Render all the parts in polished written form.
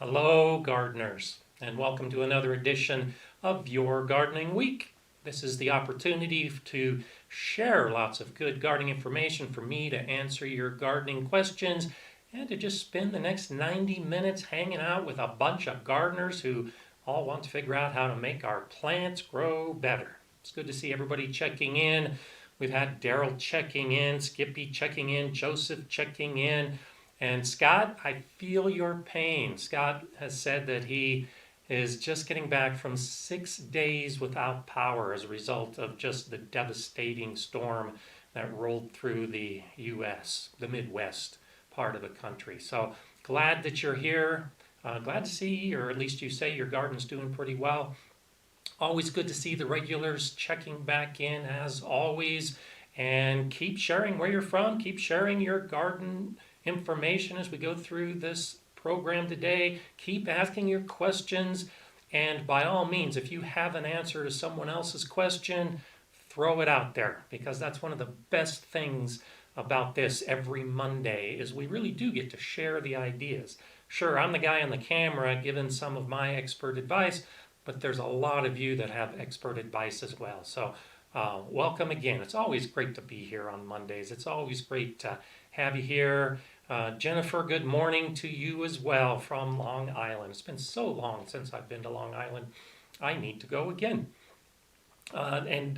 Hello, gardeners, and welcome to another edition of Your Gardening Week. This is the opportunity to share lots of good gardening information for me to answer your gardening questions and to just spend the next 90 minutes hanging out with a bunch of gardeners who all want to figure out how to make our plants grow better. It's good to see everybody checking in. We've had Daryl checking in, Skippy checking in, Joseph checking in. And Scott, I feel your pain. Scott has said that he is just getting back from 6 days without power as a result of just the devastating storm that rolled through the U.S., the Midwest part of the country. So glad that you're here. Glad to see, or at least you say your garden's doing pretty well. Always good to see the regulars checking back in as always. And keep sharing where you're from. Keep sharing your garden information as we go through this program today. Keep asking your questions. And by all means, if you have an answer to someone else's question, throw it out there, because that's one of the best things about this every Monday is we really do get to share the ideas. Sure, I'm the guy on the camera giving some of my expert advice, but there's a lot of you that have expert advice as well. So welcome again. It's always great to be here on Mondays. It's always great to have you here. Jennifer, good morning to you as well from Long Island. It's been so long since I've been to Long Island. I need to go again. And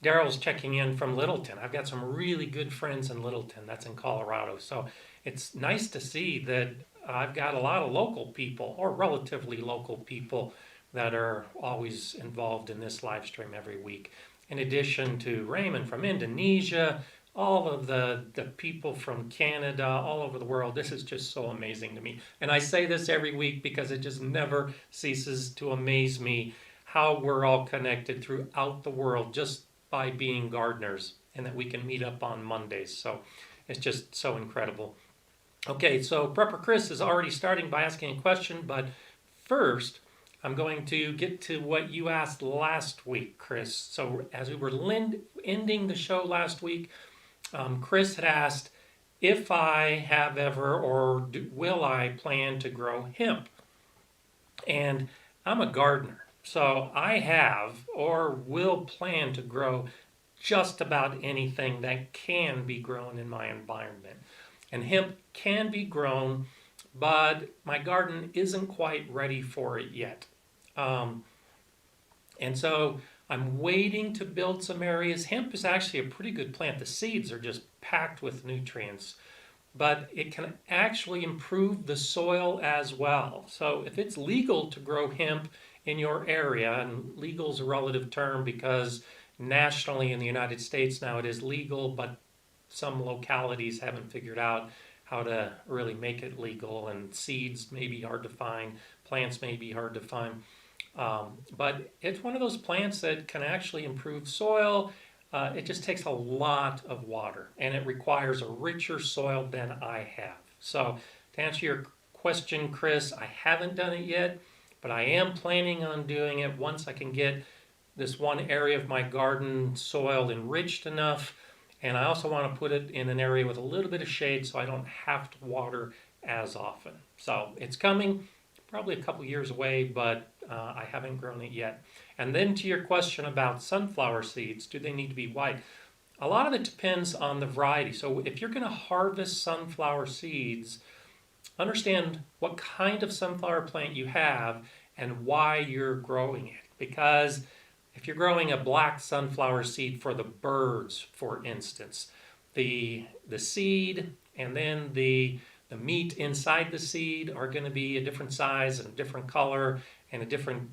Daryl's checking in from Littleton. I've got some really good friends in Littleton. That's in Colorado. So it's nice to see that I've got a lot of local people, or relatively local people, that are always involved in this live stream every week. In addition to Raymond from Indonesia, all of the people from Canada, all over the world. This is just so amazing to me. And I say this every week because it just never ceases to amaze me how we're all connected throughout the world just by being gardeners, and that we can meet up on Mondays. So it's just so incredible. Okay, so Prepper Chris is already starting by asking a question, but first, I'm going to get to what you asked last week, Chris. So as we were ending the show last week, Chris had asked if I have ever or will I plan to grow hemp. And I'm a gardener, so I have or will plan to grow just about anything that can be grown in my environment. And hemp can be grown, but my garden isn't quite ready for it yet. And so I'm waiting to build some areas. Hemp is actually a pretty good plant. The seeds are just packed with nutrients, but it can actually improve the soil as well. So if it's legal to grow hemp in your area, and legal is a relative term because nationally in the United States now it is legal, but some localities haven't figured out how to really make it legal, and seeds may be hard to find, plants may be hard to find. But it's one of those plants that can actually improve soil. It just takes a lot of water, and it requires a richer soil than I have. So to answer your question, Chris, I haven't done it yet, but I am planning on doing it once I can get this one area of my garden soil enriched enough. And I also want to put it in an area with a little bit of shade so I don't have to water as often. So it's coming. Probably a couple years away, but I haven't grown it yet. And then to your question about sunflower seeds, do they need to be white? A lot of it depends on the variety. So if you're going to harvest sunflower seeds, understand what kind of sunflower plant you have and why you're growing it. Because if you're growing a black sunflower seed for the birds, for instance, the seed and then the meat inside the seed are going to be a different size and a different color and a different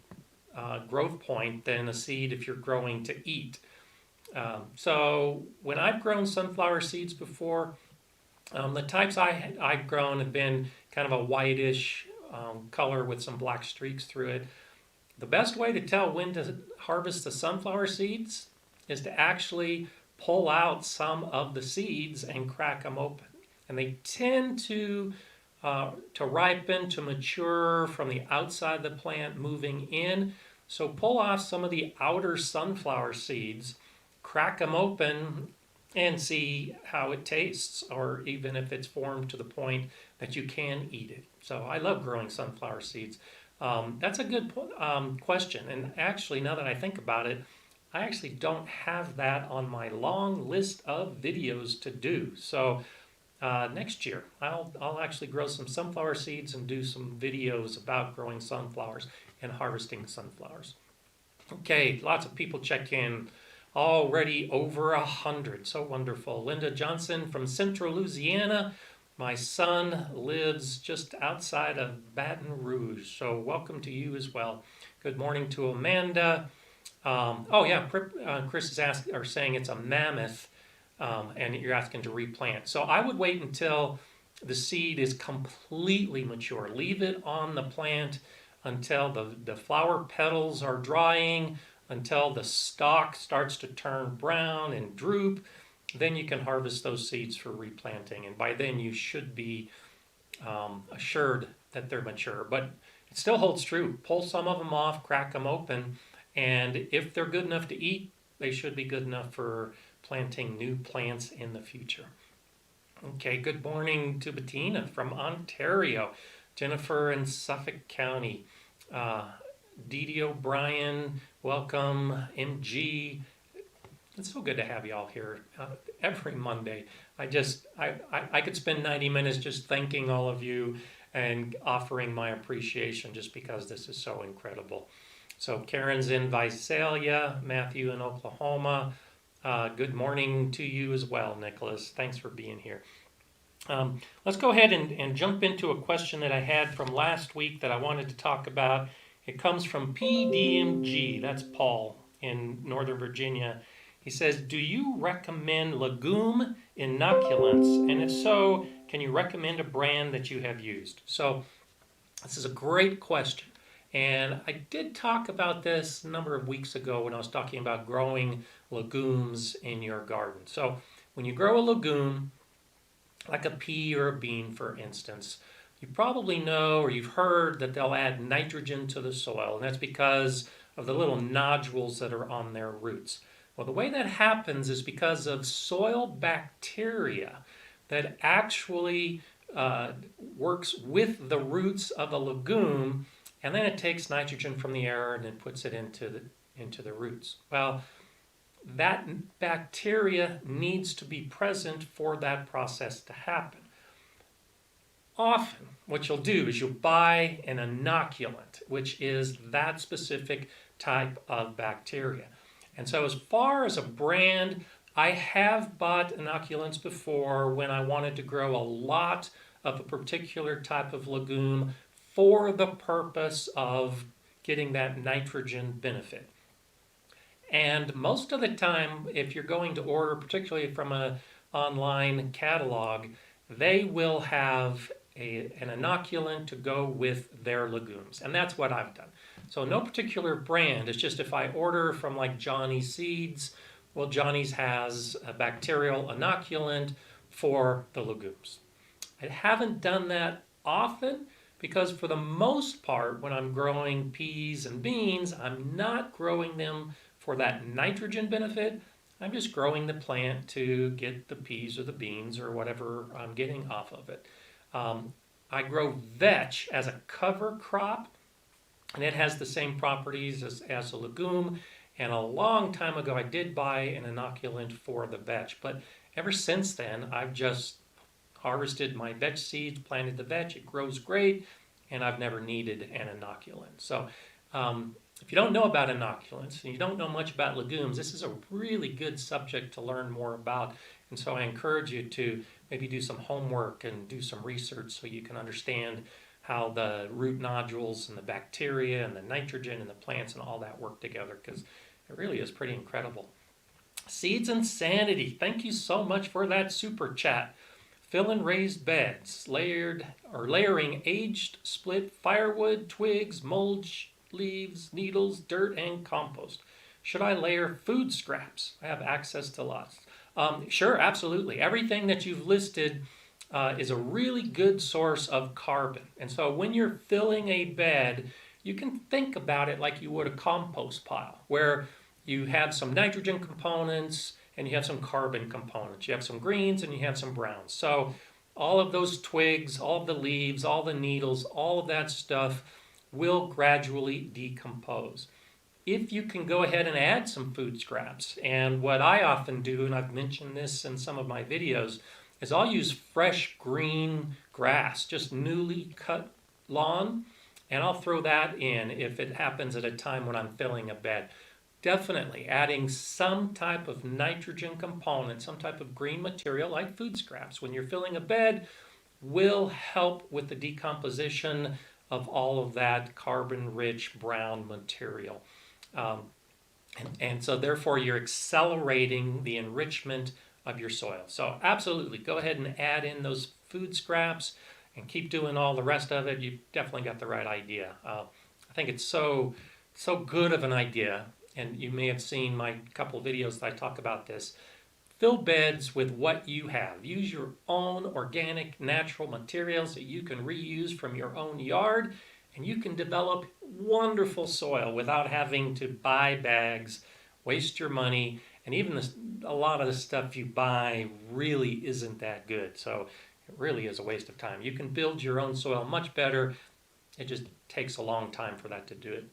growth point than a seed if you're growing to eat. So when I've grown sunflower seeds before, the types I've grown have been kind of a whitish color with some black streaks through it. The best way to tell when to harvest the sunflower seeds is to actually pull out some of the seeds and crack them open. And they tend to ripen, to mature from the outside of the plant moving in. So pull off some of the outer sunflower seeds, crack them open, and see how it tastes, or even if it's formed to the point that you can eat it. So I love growing sunflower seeds. That's a good question. And actually, now that I think about it, I actually don't have that on my long list of videos to do. So next year, I'll actually grow some sunflower seeds and do some videos about growing sunflowers and harvesting sunflowers. Okay, lots of people check in. Already over 100. So wonderful. Linda Johnson from Central Louisiana. My son lives just outside of Baton Rouge. So welcome to you as well. Good morning to Amanda. Oh yeah, Chris is saying it's a mammoth, and you're asking to replant. So I would wait until the seed is completely mature. Leave it on the plant until the flower petals are drying, until the stalk starts to turn brown and droop. Then you can harvest those seeds for replanting, and by then you should be assured that they're mature. But it still holds true. Pull some of them off, crack them open, and if they're good enough to eat, they should be good enough for planting new plants in the future. Okay, good morning to Bettina from Ontario, Jennifer in Suffolk County, Dee Dee O'Brien, welcome, MG. It's so good to have you all here every Monday. I could spend 90 minutes just thanking all of you and offering my appreciation just because this is so incredible. So Karen's in Visalia, Matthew in Oklahoma. Good morning to you as well, Nicholas. Thanks for being here. Let's go ahead and jump into a question that I had from last week that I wanted to talk about. It comes from PDMG, that's Paul in Northern Virginia. He says, do you recommend Legume Inoculants? And if so, can you recommend a brand that you have used? So this is a great question. And I did talk about this a number of weeks ago when I was talking about growing legumes in your garden. So when you grow a legume, like a pea or a bean, for instance, you probably know or you've heard that they'll add nitrogen to the soil, and that's because of the little nodules that are on their roots. Well, the way that happens is because of soil bacteria that actually works with the roots of a legume, and then it takes nitrogen from the air and then puts it into the roots. Well, that bacteria needs to be present for that process to happen. Often, what you'll do is you'll buy an inoculant, which is that specific type of bacteria. And so as far as a brand, I have bought inoculants before when I wanted to grow a lot of a particular type of legume for the purpose of getting that nitrogen benefit. And most of the time, if you're going to order, particularly from an online catalog, they will have an inoculant to go with their legumes. And that's what I've done. So no particular brand. It's just if I order from like Johnny's Seeds, well, Johnny's has a bacterial inoculant for the legumes. I haven't done that often because for the most part, when I'm growing peas and beans, I'm not growing them for that nitrogen benefit. I'm just growing the plant to get the peas or the beans or whatever I'm getting off of it. I grow vetch as a cover crop, and it has the same properties as a legume. And a long time ago, I did buy an inoculant for the vetch. But ever since then, I've just harvested my vetch seeds, planted the vetch. It grows great, and I've never needed an inoculant. So if you don't know about inoculants and you don't know much about legumes, this is a really good subject to learn more about. And so I encourage you to maybe do some homework and do some research so you can understand how the root nodules and the bacteria and the nitrogen and the plants and all that work together, because it really is pretty incredible. Seeds and Sanity, thank you so much for that super chat. Fill in raised beds, layering aged split firewood, twigs, mulch, leaves, needles, dirt, and compost. Should I layer food scraps? I have access to lots. Sure, absolutely. Everything that you've listed is a really good source of carbon. And so when you're filling a bed, you can think about it like you would a compost pile, where you have some nitrogen components and you have some carbon components. You have some greens and you have some browns. So all of those twigs, all of the leaves, all the needles, all of that stuff will gradually decompose. If you can go ahead and add some food scraps, and what I often do, and I've mentioned this in some of my videos, is I'll use fresh green grass, just newly cut lawn, and I'll throw that in if it happens at a time when I'm filling a bed. Definitely adding some type of nitrogen component, some type of green material like food scraps when you're filling a bed will help with the decomposition of all of that carbon-rich brown material. And so therefore you're accelerating the enrichment of your soil. So absolutely, go ahead and add in those food scraps and keep doing all the rest of it. You've definitely got the right idea. I think it's so good of an idea, and you may have seen my couple of videos that I talk about this. Fill beds with what you have. Use your own organic, natural materials that you can reuse from your own yard, and you can develop wonderful soil without having to buy bags, waste your money, and even a lot of the stuff you buy really isn't that good. So it really is a waste of time. You can build your own soil much better. It just takes a long time for that to do it.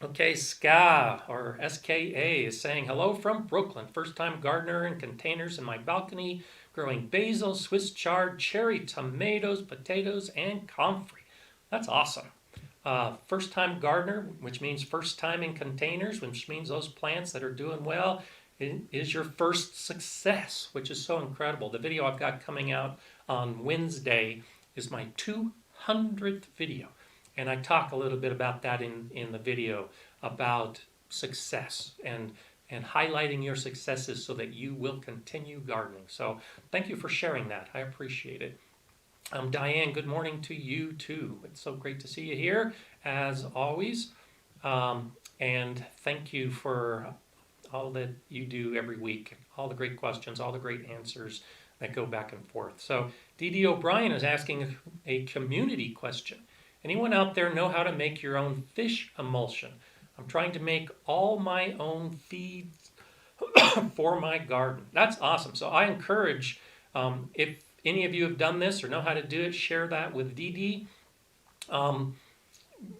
Okay, Ska, or SKA, is saying, hello from Brooklyn. First-time gardener in containers in my balcony, growing basil, Swiss chard, cherry tomatoes, potatoes, and comfrey. That's awesome. First-time gardener, which means first time in containers, which means those plants that are doing well, is your first success, which is so incredible. The video I've got coming out on Wednesday is my 200th video. And I talk a little bit about that in the video, about success and highlighting your successes so that you will continue gardening. So thank you for sharing that. I appreciate it. Diane, good morning to you too. It's so great to see you here, as always. And thank you for all that you do every week, all the great questions, all the great answers that go back and forth. So D.D. O'Brien is asking a community question. Anyone out there know how to make your own fish emulsion? I'm trying to make all my own feeds for my garden. That's awesome. So I encourage, if any of you have done this or know how to do it, share that with DD.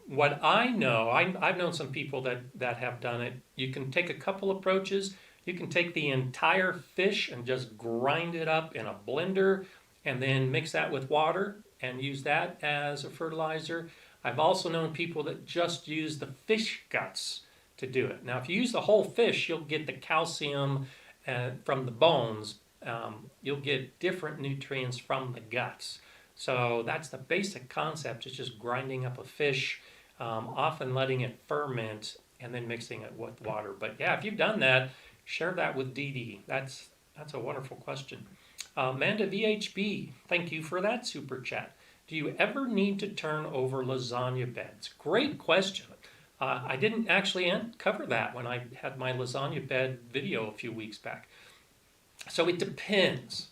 What I know, I've known some people that have done it. You can take a couple approaches. You can take the entire fish and just grind it up in a blender and then mix that with water and use that as a fertilizer. I've also known people that just use the fish guts to do it. Now, if you use the whole fish, you'll get the calcium from the bones. You'll get different nutrients from the guts. So that's the basic concept. It's just grinding up a fish, often letting it ferment, and then mixing it with water. But yeah, if you've done that, share that with DD. That's a wonderful question. Amanda VHB, thank you for that super chat. Do you ever need to turn over lasagna beds? Great question. I didn't actually cover that when I had my lasagna bed video a few weeks back. So it depends.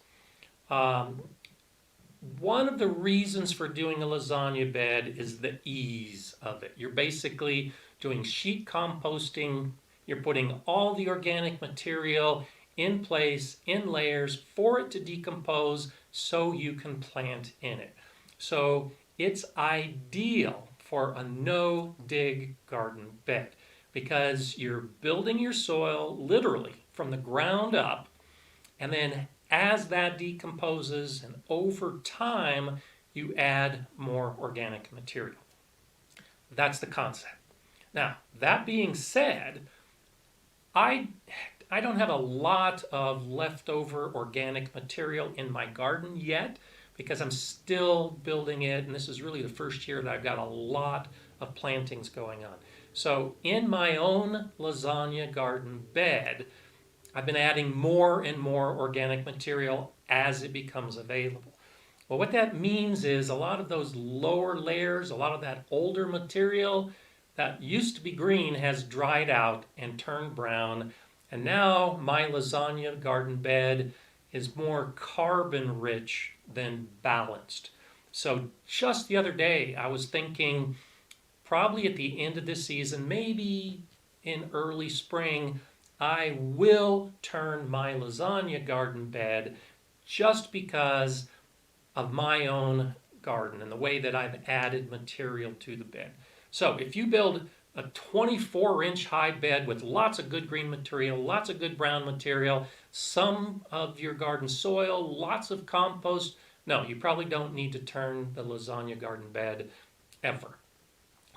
One of the reasons for doing a lasagna bed is the ease of it. You're basically doing sheet composting. You're putting all the organic material in place, in layers, for it to decompose so you can plant in it. So it's ideal for a no-dig garden bed because you're building your soil literally from the ground up, and then as that decomposes and over time, you add more organic material. That's the concept. Now, that being said, I don't have a lot of leftover organic material in my garden yet because I'm still building it, and this is really the first year that I've got a lot of plantings going on. So in my own lasagna garden bed, I've been adding more and more organic material as it becomes available. Well, what that means is a lot of those lower layers, a lot of that older material that used to be green has dried out and turned brown. And now my lasagna garden bed is more carbon rich than balanced. So just the other day, I was thinking probably at the end of this season, maybe in early spring, I will turn my lasagna garden bed just because of my own garden and the way that I've added material to the bed. So if you build a 24-inch high bed with lots of good green material, lots of good brown material, some of your garden soil, lots of compost, no, you probably don't need to turn the lasagna garden bed ever.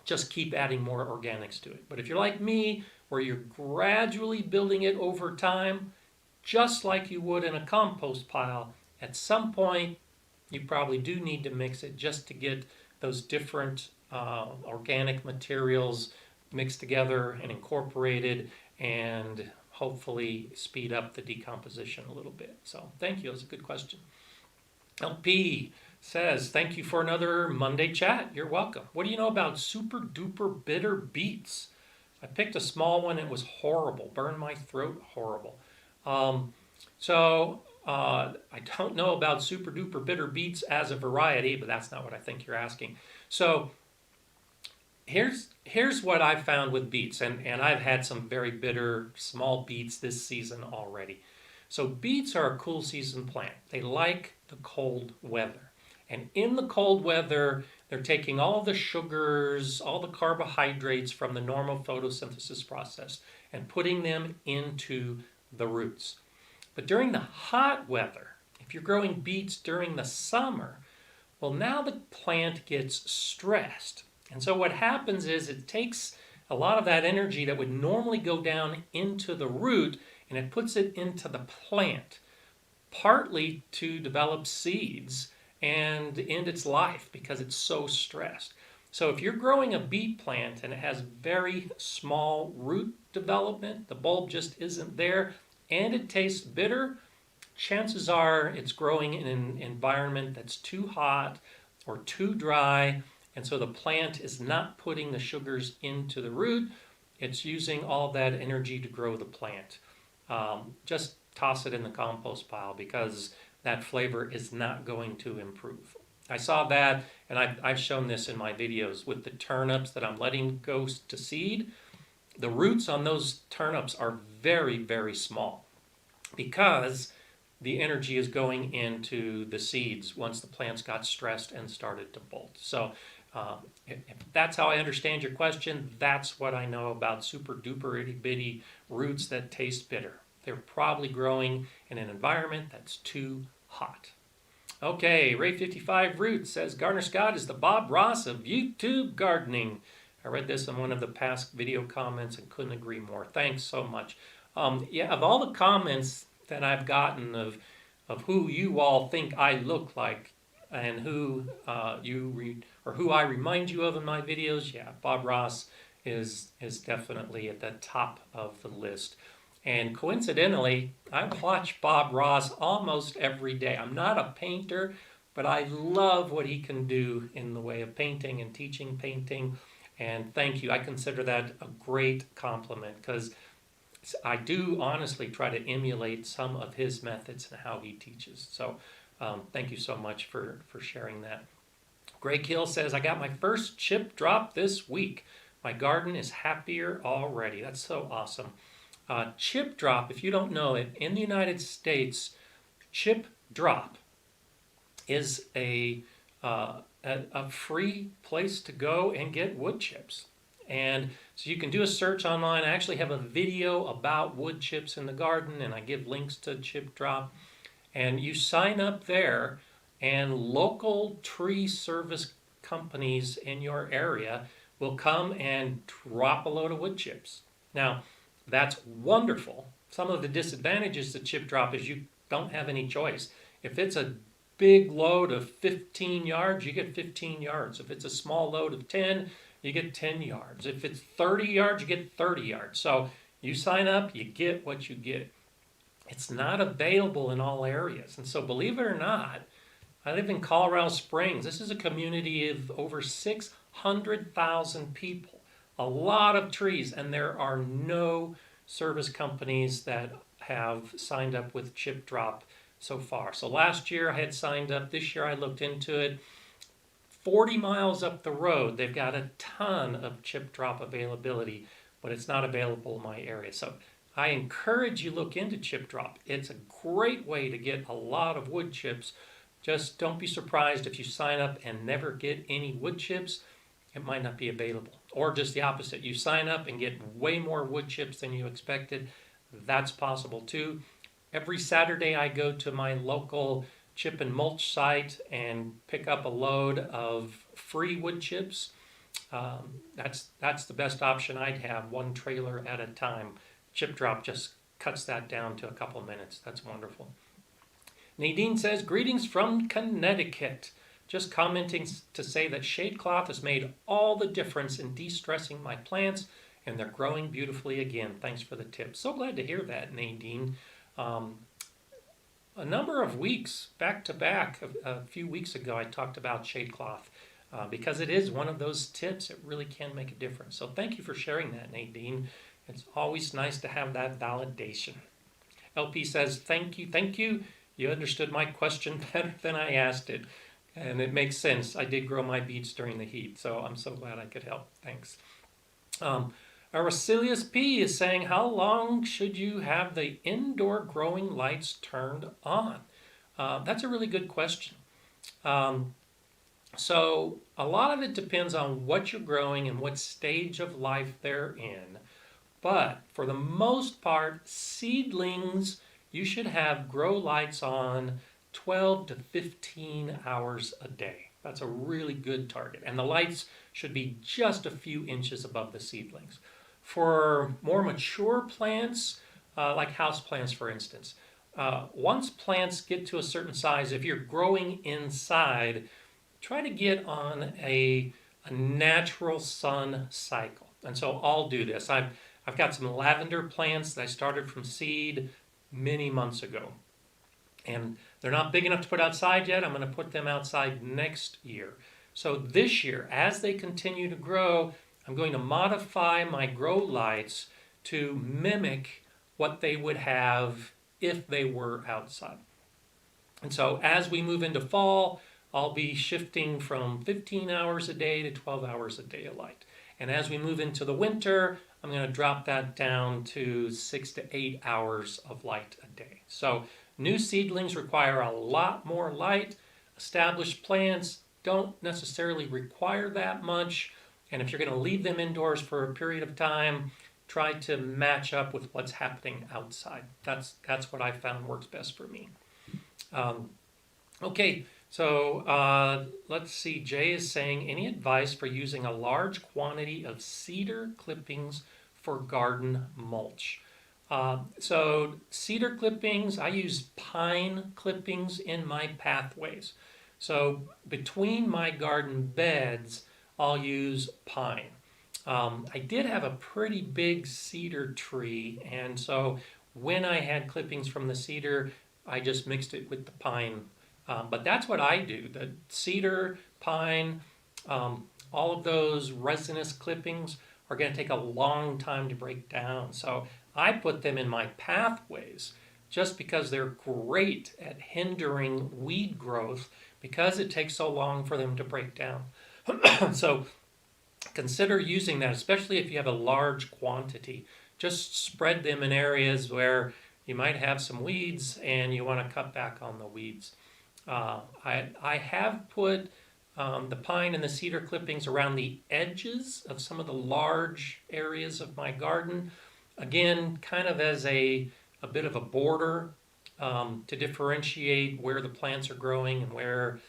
Just keep adding more organics to it. But if you're like me, where you're gradually building it over time, just like you would in a compost pile, at some point you probably do need to mix it just to get those different organic materials mixed together and incorporated, and hopefully speed up the decomposition a little bit. So thank you, that's a good question. LP says, thank you for another Monday chat. You're welcome. What do you know about super duper bitter beets? I picked a small one. It was horrible. Burned my throat. Horrible. I don't know about super duper bitter beets as a variety, but that's not what I think you're asking. So here's what I've found with beets, and I've had some very bitter small beets this season already. So beets are a cool season plant. They like the cold weather. And in the cold weather, they're taking all the sugars, all the carbohydrates from the normal photosynthesis process and putting them into the roots. But during the hot weather, if you're growing beets during the summer, well, now the plant gets stressed. And so what happens is it takes a lot of that energy that would normally go down into the root and it puts it into the plant, partly to develop seeds and end its life because it's so stressed. So if you're growing a beet plant and it has very small root development, the bulb just isn't there, and it tastes bitter, chances are it's growing in an environment that's too hot or too dry, and so the plant is not putting the sugars into the root. It's using all that energy to grow the plant. Just toss it in the compost pile because that flavor is not going to improve. I saw that, and I've shown this in my videos with the turnips that I'm letting go to seed. The roots on those turnips are very, very small because the energy is going into the seeds once the plants got stressed and started to bolt. So if that's how I understand your question, that's what I know about super duper itty bitty roots that taste bitter. They're probably growing in an environment that's too hot. Okay, Ray55 Roots says, Gardener Scott is the Bob Ross of YouTube gardening. I read this in one of the past video comments and couldn't agree more. Thanks so much. Yeah, of all the comments that I've gotten of who you all think I look like and who who I remind you of in my videos, yeah, Bob Ross is definitely at the top of the list. And coincidentally, I watch Bob Ross almost every day. I'm not a painter, but I love what he can do in the way of painting and teaching painting. And thank you. I consider that a great compliment because I do honestly try to emulate some of his methods and how he teaches. So thank you so much for sharing that. Greg Hill says, I got my first chip drop this week. My garden is happier already. That's so awesome. Chip drop, if you don't know it, in the United States, chip drop is a free place to go and get wood chips. And so you can do a search online. I actually have a video about wood chips in the garden, and I give links to chip drop. And you sign up there, and local tree service companies in your area will come and drop a load of wood chips. Now, that's wonderful. Some of the disadvantages to chip drop is you don't have any choice. If it's a big load of 15 yards, you get 15 yards. If it's a small load of 10, you get 10 yards. If it's 30 yards, you get 30 yards. So you sign up, you get what you get. It's not available in all areas. And so believe it or not, I live in Colorado Springs. This is a community of over 600,000 people. A lot of trees, and there are no service companies that have signed up with chip drop so far. So last year I had signed up. This year I looked into it. 40 miles up the road, they've got a ton of chip drop availability, but it's not available in my area. So I encourage you look into chip drop. It's a great way to get a lot of wood chips. Just don't be surprised if you sign up and never get any wood chips. It might not be available. Or just the opposite. You sign up and get way more wood chips than you expected. That's possible too. Every Saturday I go to my local chip and mulch site and pick up a load of free wood chips. That's the best option I'd have, one trailer at a time. Chip drop just cuts that down to a couple minutes. That's wonderful. Nadine says, greetings from Connecticut. Just commenting to say that shade cloth has made all the difference in de-stressing my plants, and they're growing beautifully again. Thanks for the tip. So glad to hear that, Nadine. A number of weeks back to back, a few weeks ago, I talked about shade cloth because it is one of those tips. It really can make a difference. So thank you for sharing that, Nadine. It's always nice to have that validation. LP says, thank you. You understood my question better than I asked it. And it makes sense. I did grow my beets during the heat, so I'm so glad I could help. Thanks. Aracelius P is saying, how long should you have the indoor growing lights turned on? That's a really good question. So a lot of it depends on what you're growing and what stage of life they're in. But for the most part, seedlings, you should have grow lights on 12 to 15 hours a day. That's a really good target. And the lights should be just a few inches above the seedlings. For more mature plants, like house plants for instance, once plants get to a certain size, if you're growing inside, try to get on a natural sun cycle. And so I'll do this. I've got some lavender plants that I started from seed many months ago. And they're not big enough to put outside yet. I'm going to put them outside next year. So this year, as they continue to grow, I'm going to modify my grow lights to mimic what they would have if they were outside. And so as we move into fall, I'll be shifting from 15 hours a day to 12 hours a day of light. And as we move into the winter, I'm going to drop that down to 6 to 8 hours of light a day. So new seedlings require a lot more light. Established plants don't necessarily require that much. And if you're going to leave them indoors for a period of time, try to match up with what's happening outside. That's what I found works best for me. Okay, so let's see. Jay is saying, any advice for using a large quantity of cedar clippings for garden mulch? So cedar clippings, I use pine clippings in my pathways. So between my garden beds, I'll use pine. I did have a pretty big cedar tree, and so when I had clippings from the cedar, I just mixed it with the pine. But that's what I do. The cedar, pine, all of those resinous clippings are going to take a long time to break down. So I put them in my pathways just because they're great at hindering weed growth because it takes so long for them to break down. So consider using that, especially if you have a large quantity. Just spread them in areas where you might have some weeds and you want to cut back on the weeds. I have put the pine and the cedar clippings around the edges of some of the large areas of my garden. Again, kind of as a bit of a border to differentiate where the plants are growing and where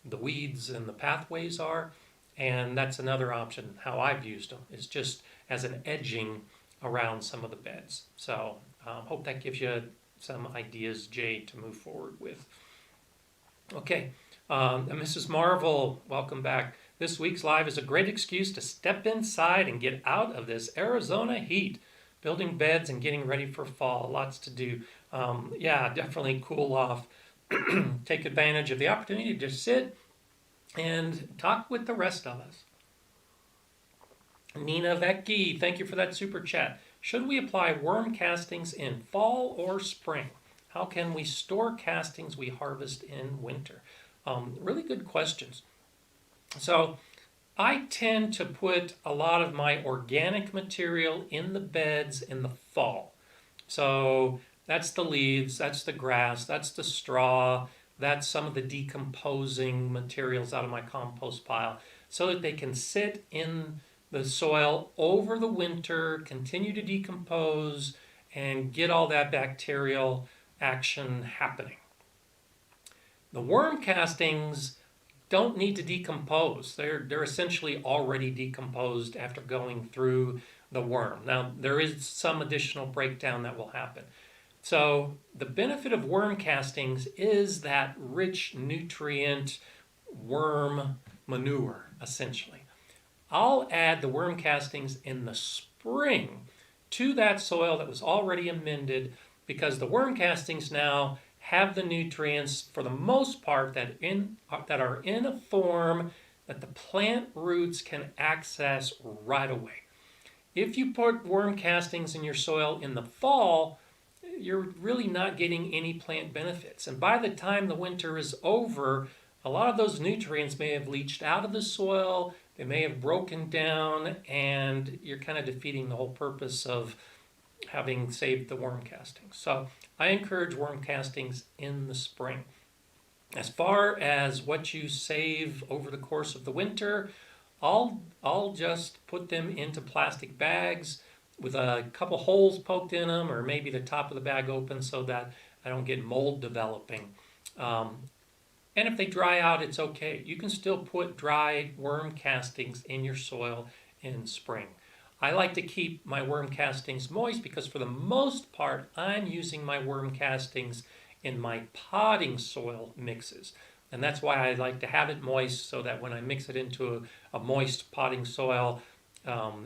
the weeds and the pathways are. And that's another option, how I've used them, is just as an edging around some of the beds. So hope that gives you some ideas, Jay, to move forward with. Okay, Mrs. Marvel, welcome back. This week's live is a great excuse to step inside and get out of this Arizona heat. Building beds and getting ready for fall. Lots to do. Yeah, definitely cool off. Take advantage of the opportunity to just sit and talk with the rest of us. Nina Vecchi, thank you for that super chat. Should we apply worm castings in fall or spring? How can we store castings we harvest in winter? Really good questions. So I tend to put a lot of my organic material in the beds in the fall. So that's the leaves, that's the grass, that's the straw, that's some of the decomposing materials out of my compost pile, so that they can sit in the soil over the winter, continue to decompose, and get all that bacterial action happening. The worm castings don't need to decompose. They're essentially already decomposed after going through the worm. Now, there is some additional breakdown that will happen. So the benefit of worm castings is that rich nutrient worm manure, essentially. I'll add the worm castings in the spring to that soil that was already amended, because the worm castings now have the nutrients, for the most part, that are in a form that the plant roots can access right away. If you put worm castings in your soil in the fall, you're really not getting any plant benefits. And by the time the winter is over, a lot of those nutrients may have leached out of the soil, they may have broken down, and you're kind of defeating the whole purpose of having saved the worm castings. So I encourage worm castings in the spring. As far as what you save over the course of the winter, I'll just put them into plastic bags with a couple holes poked in them, or maybe the top of the bag open so that I don't get mold developing. And if they dry out, it's okay. You can still put dried worm castings in your soil in spring. I like to keep my worm castings moist because for the most part, I'm using my worm castings in my potting soil mixes. And that's why I like to have it moist, so that when I mix it into a moist potting soil,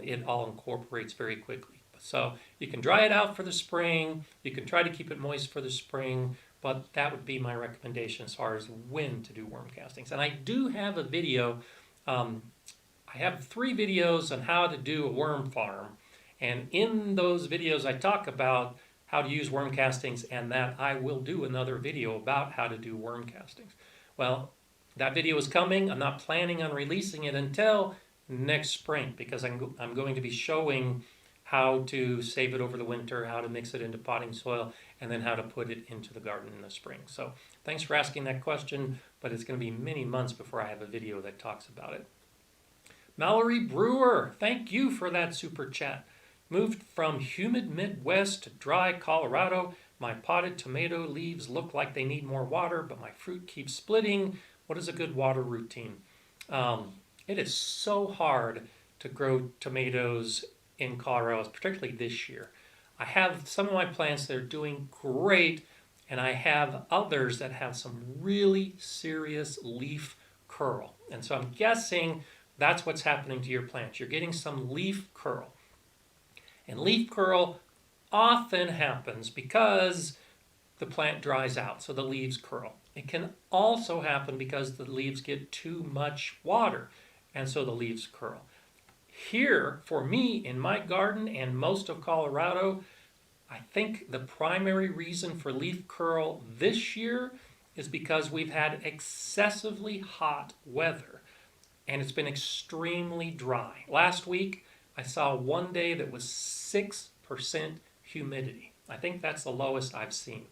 it all incorporates very quickly. So you can dry it out for the spring. You can try to keep it moist for the spring, but that would be my recommendation as far as when to do worm castings. And I do have a video. I have 3 videos on how to do a worm farm. And in those videos, I talk about how to use worm castings, and that I will do another video about how to do worm castings. Well, that video is coming. I'm not planning on releasing it until next spring, because I'm going to be showing how to save it over the winter, how to mix it into potting soil, and then how to put it into the garden in the spring. So thanks for asking that question, but it's going to be many months before I have a video that talks about it. Mallory Brewer, thank you for that super chat. Moved from humid Midwest to dry Colorado. My potted tomato leaves look like they need more water, but my fruit keeps splitting. What is a good water routine? It is so hard to grow tomatoes in Colorado, particularly this year. I have some of my plants that are doing great, and I have others that have some really serious leaf curl. And so I'm guessing that's what's happening to your plants. You're getting some leaf curl. And leaf curl often happens because the plant dries out, so the leaves curl. It can also happen because the leaves get too much water, and so the leaves curl. Here, for me, in my garden and most of Colorado, I think the primary reason for leaf curl this year is because we've had excessively hot weather, and it's been extremely dry. Last week, I saw one day that was 6% humidity. I think that's the lowest I've seen.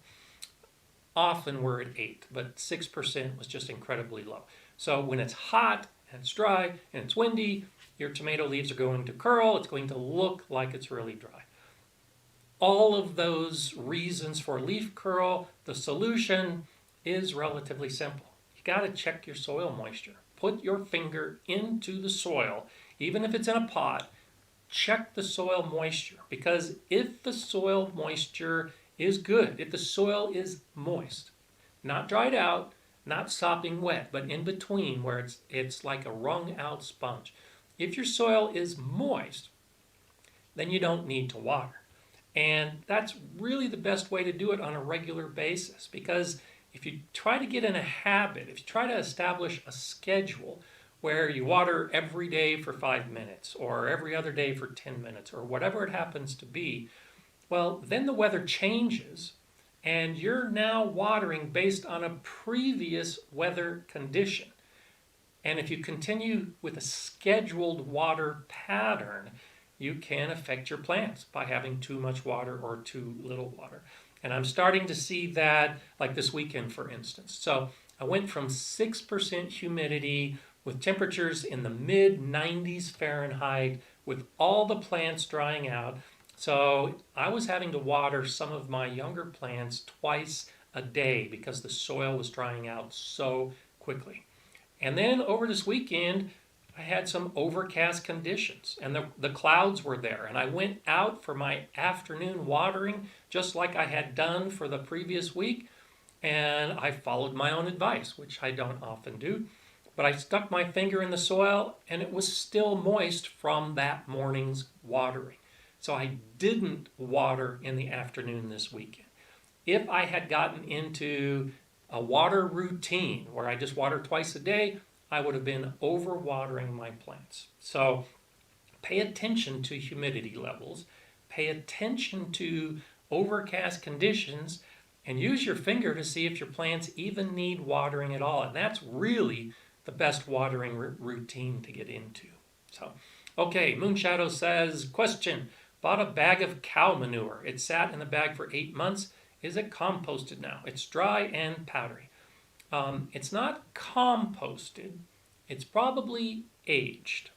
Often we're at 8, but 6% was just incredibly low. So when it's hot and it's dry and it's windy, your tomato leaves are going to curl. It's going to look like it's really dry. All of those reasons for leaf curl, the solution is relatively simple. You got to check your soil moisture. Put your finger into the soil, even if it's in a pot. Check the soil moisture, because if the soil moisture is good, if the soil is moist, not dried out, not sopping wet, but in between where it's like a wrung out sponge. If your soil is moist, then you don't need to water. And that's really the best way to do it on a regular basis, because if you try to get in a habit, if you try to establish a schedule where you water every day for 5 minutes or every other day for 10 minutes or whatever it happens to be, well, then the weather changes and you're now watering based on a previous weather condition. And if you continue with a scheduled water pattern, you can affect your plants by having too much water or too little water. And I'm starting to see that, like this weekend, for instance. So I went from 6% humidity with temperatures in the mid 90s Fahrenheit with all the plants drying out. So I was having to water some of my younger plants twice a day because the soil was drying out so quickly. And then over this weekend, I had some overcast conditions and the clouds were there. And I went out for my afternoon watering just like I had done for the previous week. And I followed my own advice, which I don't often do. But I stuck my finger in the soil and it was still moist from that morning's watering. So I didn't water in the afternoon this weekend. If I had gotten into a water routine where I just water twice a day, I would have been overwatering my plants. So pay attention to humidity levels, pay attention to overcast conditions, and use your finger to see if your plants even need watering at all. And that's really the best watering routine to get into. So, okay, Moonshadow says, question, bought a bag of cow manure. It sat in the bag for 8 months. Is it composted now? It's dry and powdery. It's not composted. It's probably aged.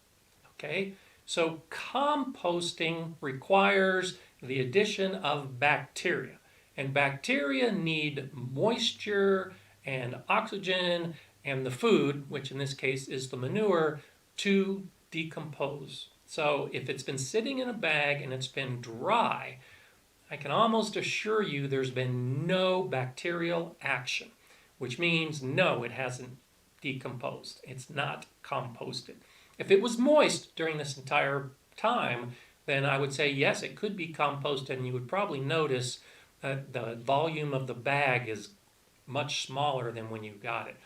Okay, so composting requires the addition of bacteria. And bacteria need moisture and oxygen and the food, which in this case is the manure, to decompose. So if it's been sitting in a bag and it's been dry, I can almost assure you there's been no bacterial action, which means no, it hasn't decomposed. It's not composted. If it was moist during this entire time, then I would say yes, it could be composted, and you would probably notice that the volume of the bag is much smaller than when you got it.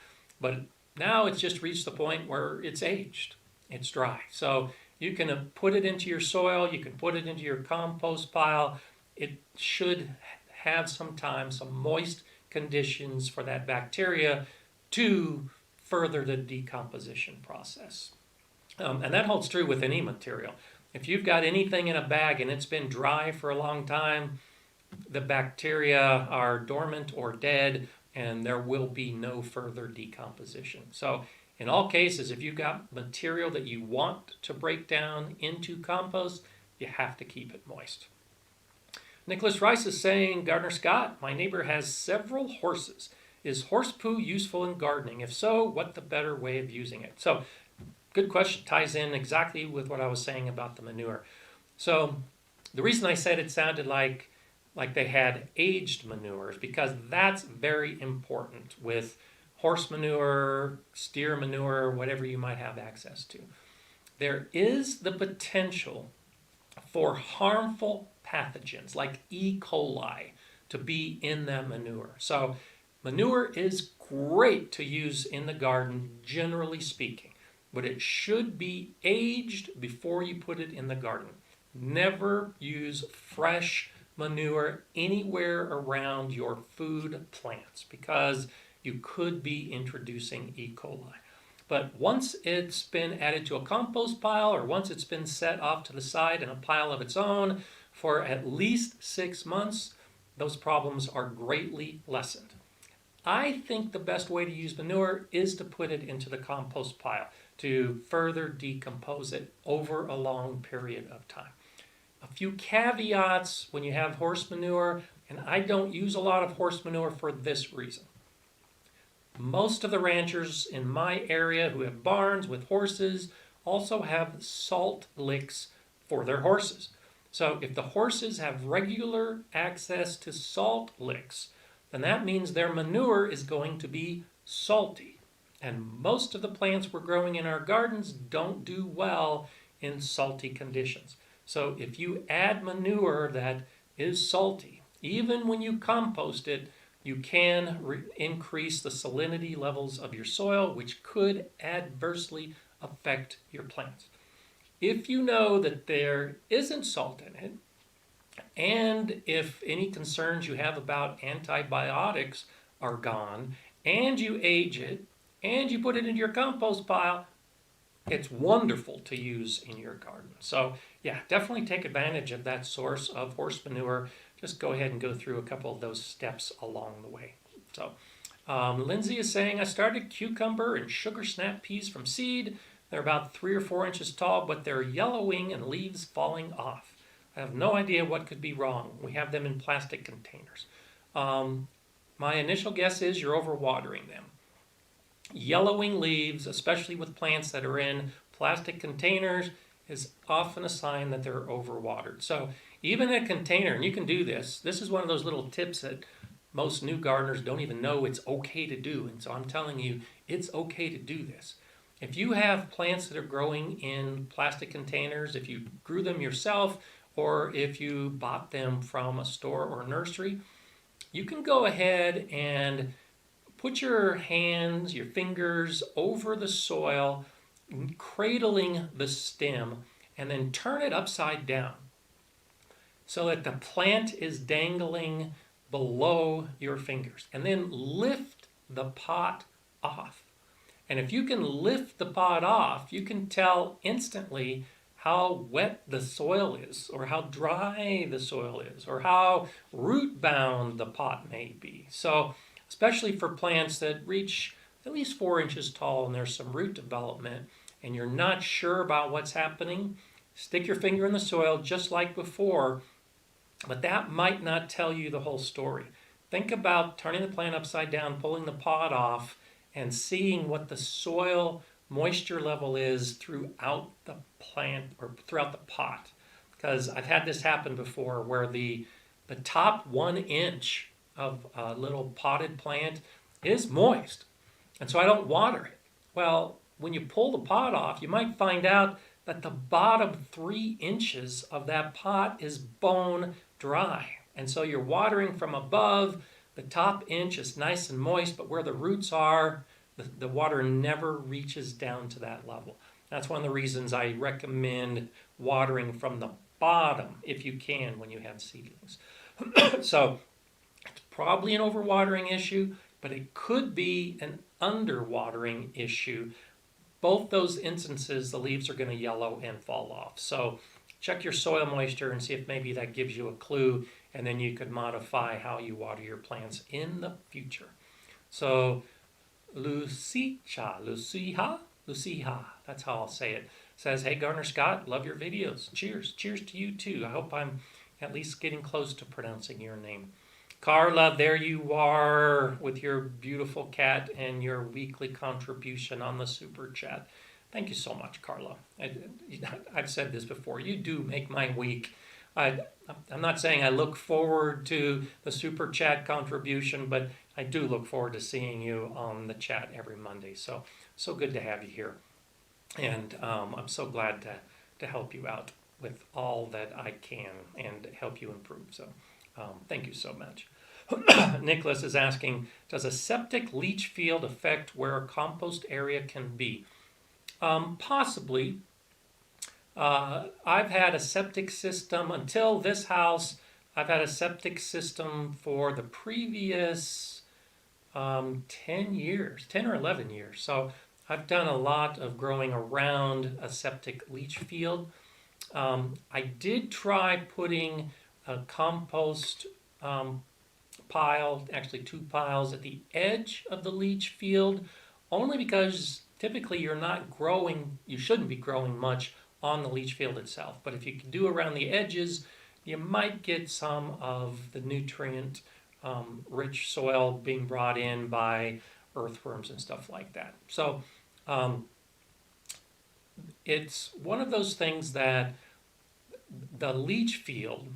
But now it's just reached the point where it's aged. It's dry. So you can put it into your soil, you can put it into your compost pile. It should have some time, some moist conditions for that bacteria to further the decomposition process. And that holds true with any material. If you've got anything in a bag and it's been dry for a long time, the bacteria are dormant or dead, and there will be no further decomposition. So in all cases, if you've got material that you want to break down into compost, you have to keep it moist. Nicholas Rice is saying, Gardener Scott, my neighbor has several horses. Is horse poo useful in gardening? If so, what the better way of using it? So, good question. Ties in exactly with what I was saying about the manure. So, the reason I said it sounded like they had aged manures, because that's very important with horse manure, steer manure, whatever you might have access to. There is the potential for harmful pathogens like E. coli to be in that manure. So manure is great to use in the garden, generally speaking, but it should be aged before you put it in the garden. Never use fresh manure anywhere around your food plants because you could be introducing E. coli. But once it's been added to a compost pile, or once it's been set off to the side in a pile of its own for at least 6 months, those problems are greatly lessened. I think the best way to use manure is to put it into the compost pile to further decompose it over a long period of time. A few caveats when you have horse manure, and I don't use a lot of horse manure for this reason. Most of the ranchers in my area who have barns with horses also have salt licks for their horses. So if the horses have regular access to salt licks, then that means their manure is going to be salty. And most of the plants we're growing in our gardens don't do well in salty conditions. So if you add manure that is salty, even when you compost it, you can increase the salinity levels of your soil, which could adversely affect your plants. If you know that there isn't salt in it, and if any concerns you have about antibiotics are gone, and you age it, and you put it into your compost pile, it's wonderful to use in your garden. So yeah, definitely take advantage of that source of horse manure. Just go ahead and go through a couple of those steps along the way. So Lindsay is saying, I started cucumber and sugar snap peas from seed. They're about 3 or 4 inches tall, but they're yellowing and leaves falling off. I have no idea what could be wrong. We have them in plastic containers. My initial guess is you're overwatering them. Yellowing leaves, especially with plants that are in plastic containers, is often a sign that they're overwatered. So even in a container, and you can do this, this is one of those little tips that most new gardeners don't even know it's okay to do. And so I'm telling you, it's okay to do this. If you have plants that are growing in plastic containers, if you grew them yourself, or if you bought them from a store or nursery, you can go ahead and put your hands, your fingers over the soil, cradling the stem, and then turn it upside down so that the plant is dangling below your fingers. And then lift the pot off. And if you can lift the pot off, you can tell instantly how wet the soil is, or how dry the soil is, or how root bound the pot may be. So, especially for plants that reach at least 4 inches tall and there's some root development, and you're not sure about what's happening, stick your finger in the soil just like before, but that might not tell you the whole story. Think about turning the plant upside down, pulling the pot off, and seeing what the soil moisture level is throughout the plant or throughout the pot. Because I've had this happen before where the top 1 inch of a little potted plant is moist. And so I don't water it. Well, when you pull the pot off, you might find out that the bottom 3 inches of that pot is bone dry. And so you're watering from above, the top inch is nice and moist, but where the roots are, the water never reaches down to that level. That's one of the reasons I recommend watering from the bottom if you can when you have seedlings. So it's probably an overwatering issue, but it could be an underwatering issue. Both those instances, the leaves are going to yellow and fall off. So check your soil moisture and see if maybe that gives you a clue, and then you could modify how you water your plants in the future. So Lucia, that's how I'll say it, says, hey, Gardener Scott, love your videos. Cheers. Cheers to you too. I hope I'm at least getting close to pronouncing your name. Carla, there you are with your beautiful cat and your weekly contribution on the super chat. Thank you so much, Carla. I've said this before. You do make my week. I'm not saying I look forward to the super chat contribution, but I do look forward to seeing you on the chat every Monday. So good to have you here. And I'm so glad to help you out with all that I can and help you improve. So thank you so much. Nicholas is asking, does a septic leach field affect where a compost area can be? Possibly. I've had a septic system until this house. I've had a septic system for the previous 10 years, 10 or 11 years. So I've done a lot of growing around a septic leach field. I did try putting a compost pile, actually 2 piles at the edge of the leach field, only because typically you're not growing, you shouldn't be growing much on the leach field itself. But if you can do around the edges, you might get some of the nutrient rich soil being brought in by earthworms and stuff like that. So it's one of those things that the leach field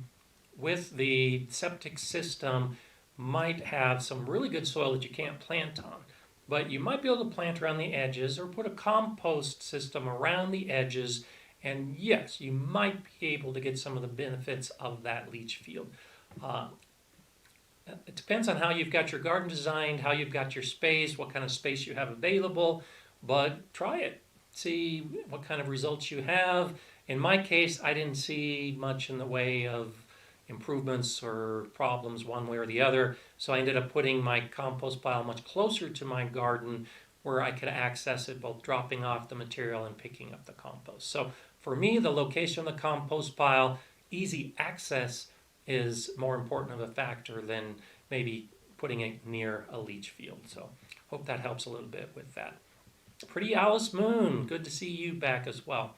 with the septic system might have some really good soil that you can't plant on. But you might be able to plant around the edges or put a compost system around the edges. And yes, you might be able to get some of the benefits of that leach field. It depends on how you've got your garden designed, how you've got your space, what kind of space you have available. But try it. See what kind of results you have. In my case, I didn't see much in the way of improvements or problems one way or the other. So I ended up putting my compost pile much closer to my garden where I could access it, both dropping off the material and picking up the compost. So for me, the location of the compost pile, easy access is more important of a factor than maybe putting it near a leach field. So hope that helps a little bit with that. Pretty Alice Moon, good to see you back as well.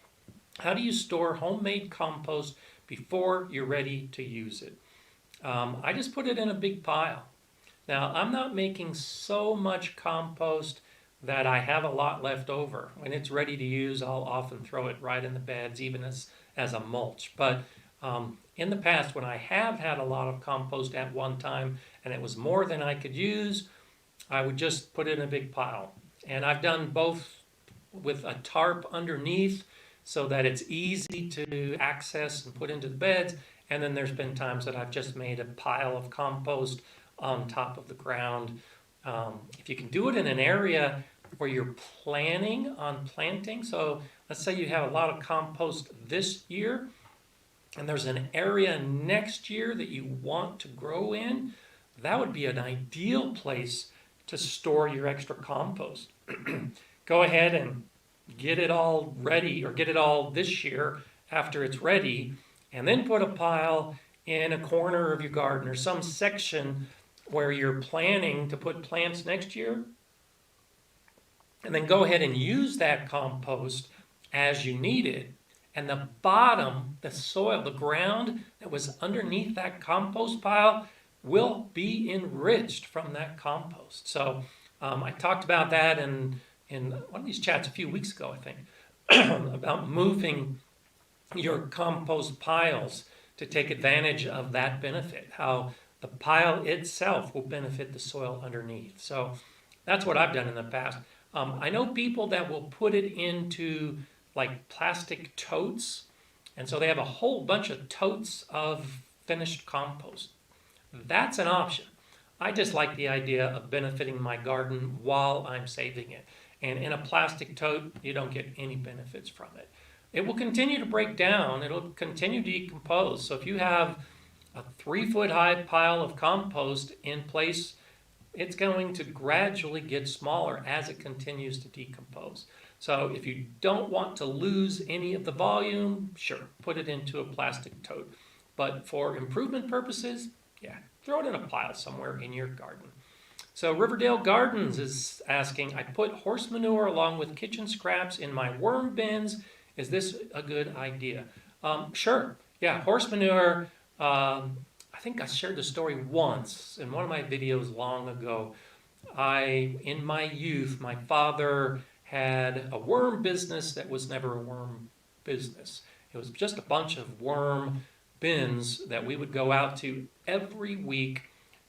How do you store homemade compost before you're ready to use it? I just put it in a big pile. Now, I'm not making so much compost that I have a lot left over. When it's ready to use, I'll often throw it right in the beds, even as a mulch. But in the past, when I have had a lot of compost at one time and it was more than I could use, I would just put it in a big pile. And I've done both with a tarp underneath so that it's easy to access and put into the beds. And then there's been times that I've just made a pile of compost on top of the ground. If you can do it in an area where you're planning on planting, so let's say you have a lot of compost this year, and there's an area next year that you want to grow in, that would be an ideal place to store your extra compost. Go ahead and get it all ready, or get it all this year after it's ready, and then put a pile in a corner of your garden or some section where you're planning to put plants next year. And then go ahead and use that compost as you need it. And the bottom, the soil, the ground that was underneath that compost pile will be enriched from that compost. So I talked about that in one of these chats a few weeks ago, I think, about moving your compost piles to take advantage of that benefit, how the pile itself will benefit the soil underneath. So that's what I've done in the past. I know people that will put it into like plastic totes, and so they have a whole bunch of totes of finished compost. That's an option. I just like the idea of benefiting my garden while I'm saving it. And in a plastic tote, you don't get any benefits from it. It will continue to break down. It'll continue to decompose. So if you have a 3-foot high pile of compost in place, it's going to gradually get smaller as it continues to decompose. So if you don't want to lose any of the volume, sure, put it into a plastic tote. But for improvement purposes, yeah, throw it in a pile somewhere in your garden. So Riverdale Gardens is asking, I put horse manure along with kitchen scraps in my worm bins. Is this a good idea? Sure. Yeah, horse manure. I think I shared the story once in one of my videos long ago. In my youth, my father had a worm business that was never a worm business. It was just a bunch of worm bins that we would go out to every week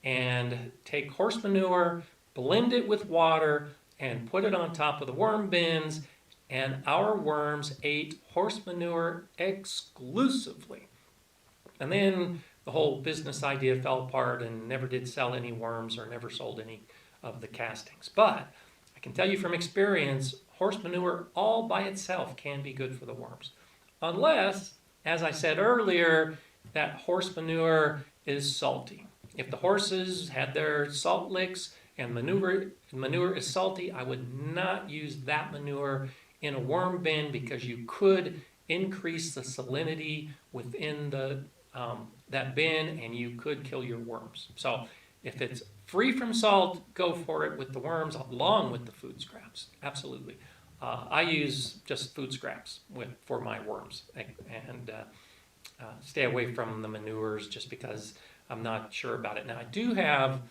and take horse manure, blend it with water, and put it on top of the worm bins, and our worms ate horse manure exclusively. And then the whole business idea fell apart and never did sell any worms or never sold any of the castings. But I can tell you from experience, horse manure all by itself can be good for the worms. Unless, as I said earlier, that horse manure is salty. If the horses had their salt licks and manure is salty, I would not use that manure in a worm bin because you could increase the salinity within that bin and you could kill your worms. So if it's free from salt, go for it with the worms along with the food scraps. Absolutely. I use just food scraps for my worms and stay away from the manures just because I'm not sure about it. Now I do have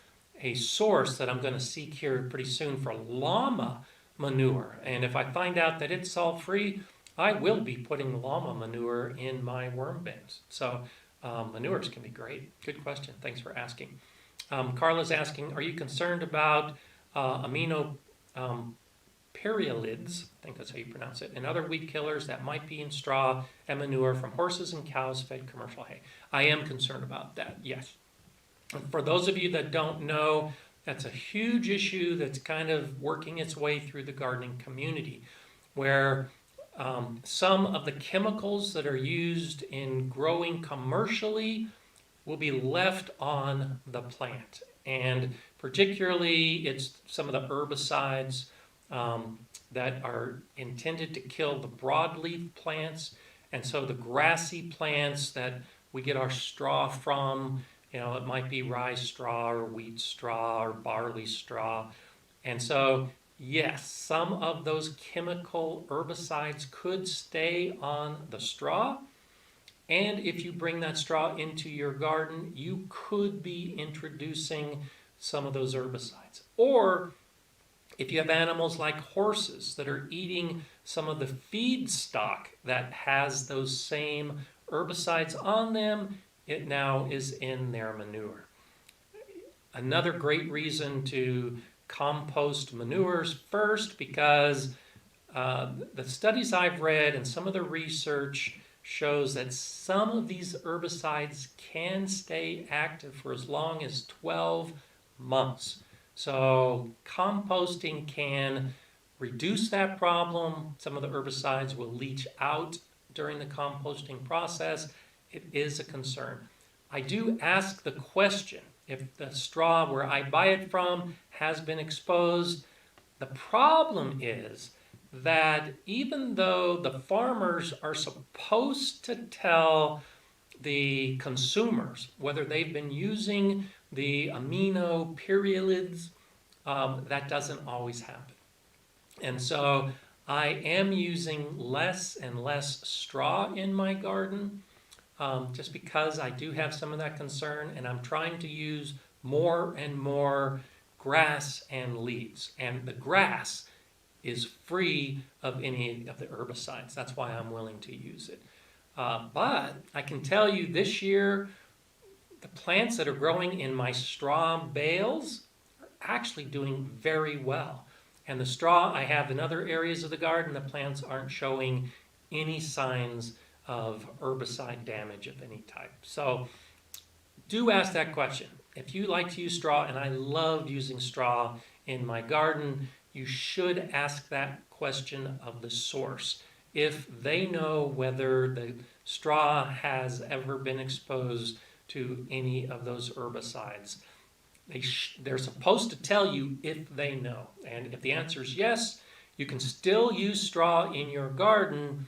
a source that I'm going to seek here pretty soon for llama manure, and if I find out that it's salt-free, I will be putting llama manure in my worm bins. So manures can be great. Good question. Thanks for asking. Carla's asking, are you concerned about amino pyralids, I think that's how you pronounce it, and other weed killers that might be in straw and manure from horses and cows fed commercial hay? I am concerned about that, yes. For those of you that don't know, that's a huge issue that's kind of working its way through the gardening community, where some of the chemicals that are used in growing commercially will be left on the plant. And particularly, it's some of the herbicides that are intended to kill the broadleaf plants. And so the grassy plants that we get our straw from, it might be rye straw or wheat straw or barley straw. And so, yes, some of those chemical herbicides could stay on the straw. And if you bring that straw into your garden, you could be introducing some of those herbicides. Or if you have animals like horses that are eating some of the feed stock that has those same herbicides on them, it now is in their manure. Another great reason to compost manures first, because the studies I've read and some of the research shows that some of these herbicides can stay active for as long as 12 months. So composting can reduce that problem. Some of the herbicides will leach out during the composting process. It is a concern. I do ask the question if the straw where I buy it from has been exposed. The problem is that even though the farmers are supposed to tell the consumers whether they've been using the amino pyralids, that doesn't always happen. And so I am using less and less straw in my garden, just because I do have some of that concern, and I'm trying to use more and more grass and leaves. And the grass is free of any of the herbicides. That's why I'm willing to use it. But I can tell you this year, the plants that are growing in my straw bales are actually doing very well. And the straw I have in other areas of the garden, the plants aren't showing any signs of herbicide damage of any type. So do ask that question. If you like to use straw, and I love using straw in my garden, you should ask that question of the source. If they know whether the straw has ever been exposed to any of those herbicides. They're supposed to tell you if they know. And if the answer is yes, you can still use straw in your garden,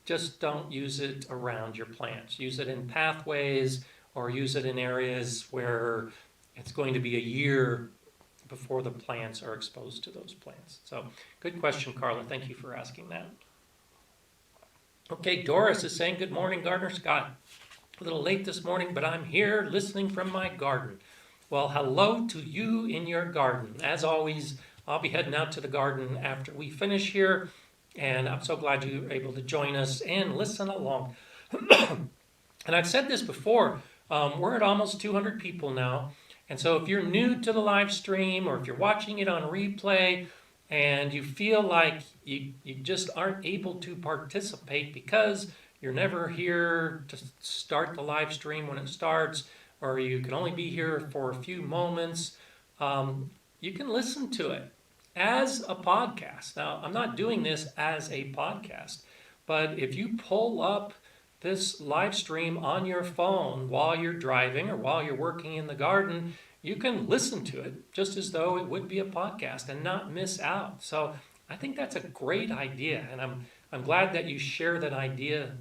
just don't use it around your plants. Use it in pathways or use it in areas where it's going to be a year before the plants are exposed to those plants. So, good question, Carla. Thank you for asking that. Okay, Doris is saying, good morning, Gardener Scott. A little late this morning, but I'm here listening from my garden. Well, hello to you in your garden. As always, I'll be heading out to the garden after we finish here, and I'm so glad you were able to join us and listen along. And I've said this before, we're at almost 200 people now. And so if you're new to the live stream or if you're watching it on replay and you feel like you just aren't able to participate because you're never here to start the live stream when it starts, or you can only be here for a few moments, you can listen to it as a podcast. Now, I'm not doing this as a podcast, but if you pull up this live stream on your phone while you're driving or while you're working in the garden, you can listen to it just as though it would be a podcast and not miss out. So I think that's a great idea, and I'm glad that you share that idea,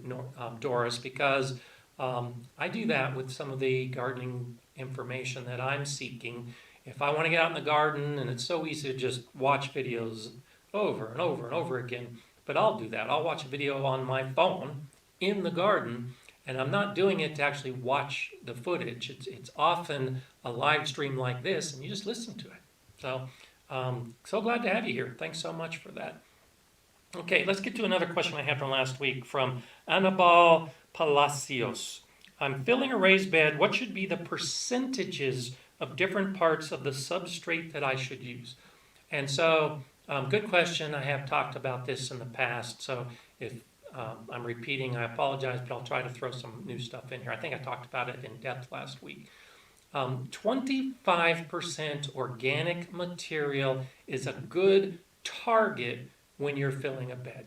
Doris, because I do that with some of the gardening information that I'm seeking. If I want to get out in the garden, and it's so easy to just watch videos over and over and over again, but I'll do that. I'll watch a video on my phone in the garden, and I'm not doing it to actually watch the footage. It's often a live stream like this, and you just listen to it. So glad to have you here. Thanks so much for that. Okay, let's get to another question I had from last week from Anibal Palacios. I'm filling a raised bed. What should be the percentages of different parts of the substrate that I should use? And so, good question. I have talked about this in the past. So if I'm repeating, I apologize, but I'll try to throw some new stuff in here. I think I talked about it in depth last week. 25% organic material is a good target when you're filling a bed.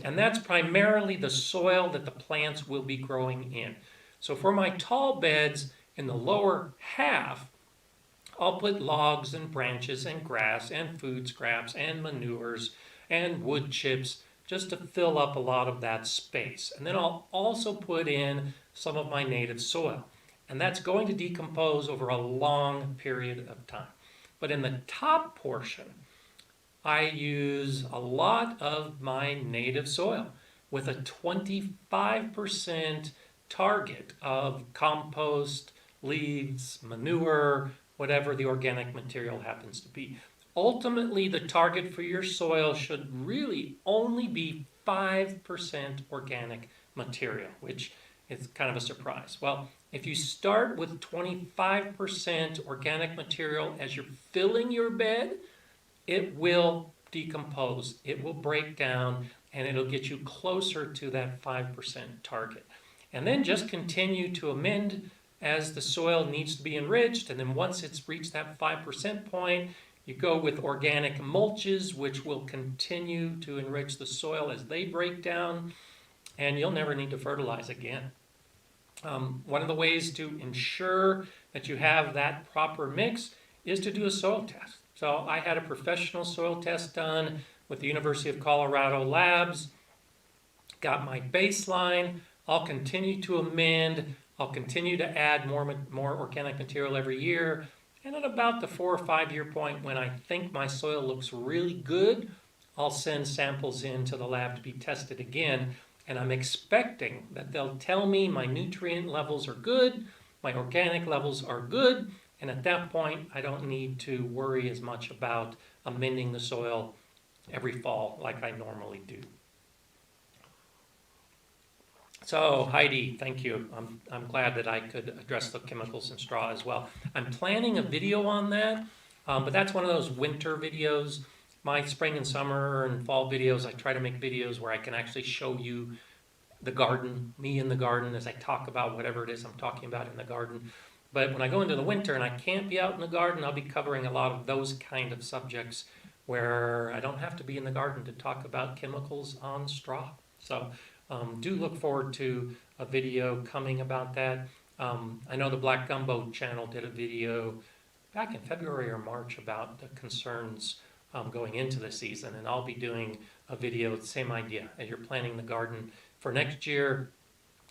And that's primarily the soil that the plants will be growing in. So for my tall beds in the lower half, I'll put logs and branches and grass and food scraps and manures and wood chips just to fill up a lot of that space. And then I'll also put in some of my native soil. And that's going to decompose over a long period of time. But in the top portion, I use a lot of my native soil with a 25% target of compost, leaves, manure, whatever the organic material happens to be. Ultimately, the target for your soil should really only be 5% organic material, which is kind of a surprise. Well, if you start with 25% organic material as you're filling your bed, it will decompose, it will break down, and it'll get you closer to that 5% target. And then just continue to amend as the soil needs to be enriched, and then once it's reached that 5% point, you go with organic mulches, which will continue to enrich the soil as they break down, and you'll never need to fertilize again. One of the ways to ensure that you have that proper mix is to do a soil test. So I had a professional soil test done with the University of Colorado labs, got my baseline. I'll continue to amend. I'll continue to add more organic material every year. And at about the 4 or 5 year point when I think my soil looks really good, I'll send samples into the lab to be tested again. And I'm expecting that they'll tell me my nutrient levels are good, my organic levels are good, and at that point, I don't need to worry as much about amending the soil every fall like I normally do. So Heidi, thank you. I'm glad that I could address the chemicals in straw as well. I'm planning a video on that, but that's one of those winter videos. My spring and summer and fall videos, I try to make videos where I can actually show you the garden, me in the garden, as I talk about whatever it is I'm talking about in the garden. But when I go into the winter and I can't be out in the garden, I'll be covering a lot of those kind of subjects where I don't have to be in the garden to talk about chemicals on straw. So do look forward to a video coming about that. I know the Black Gumbo channel did a video back in February or March about the concerns going into the season, and I'll be doing a video, same idea, as you're planning the garden for next year,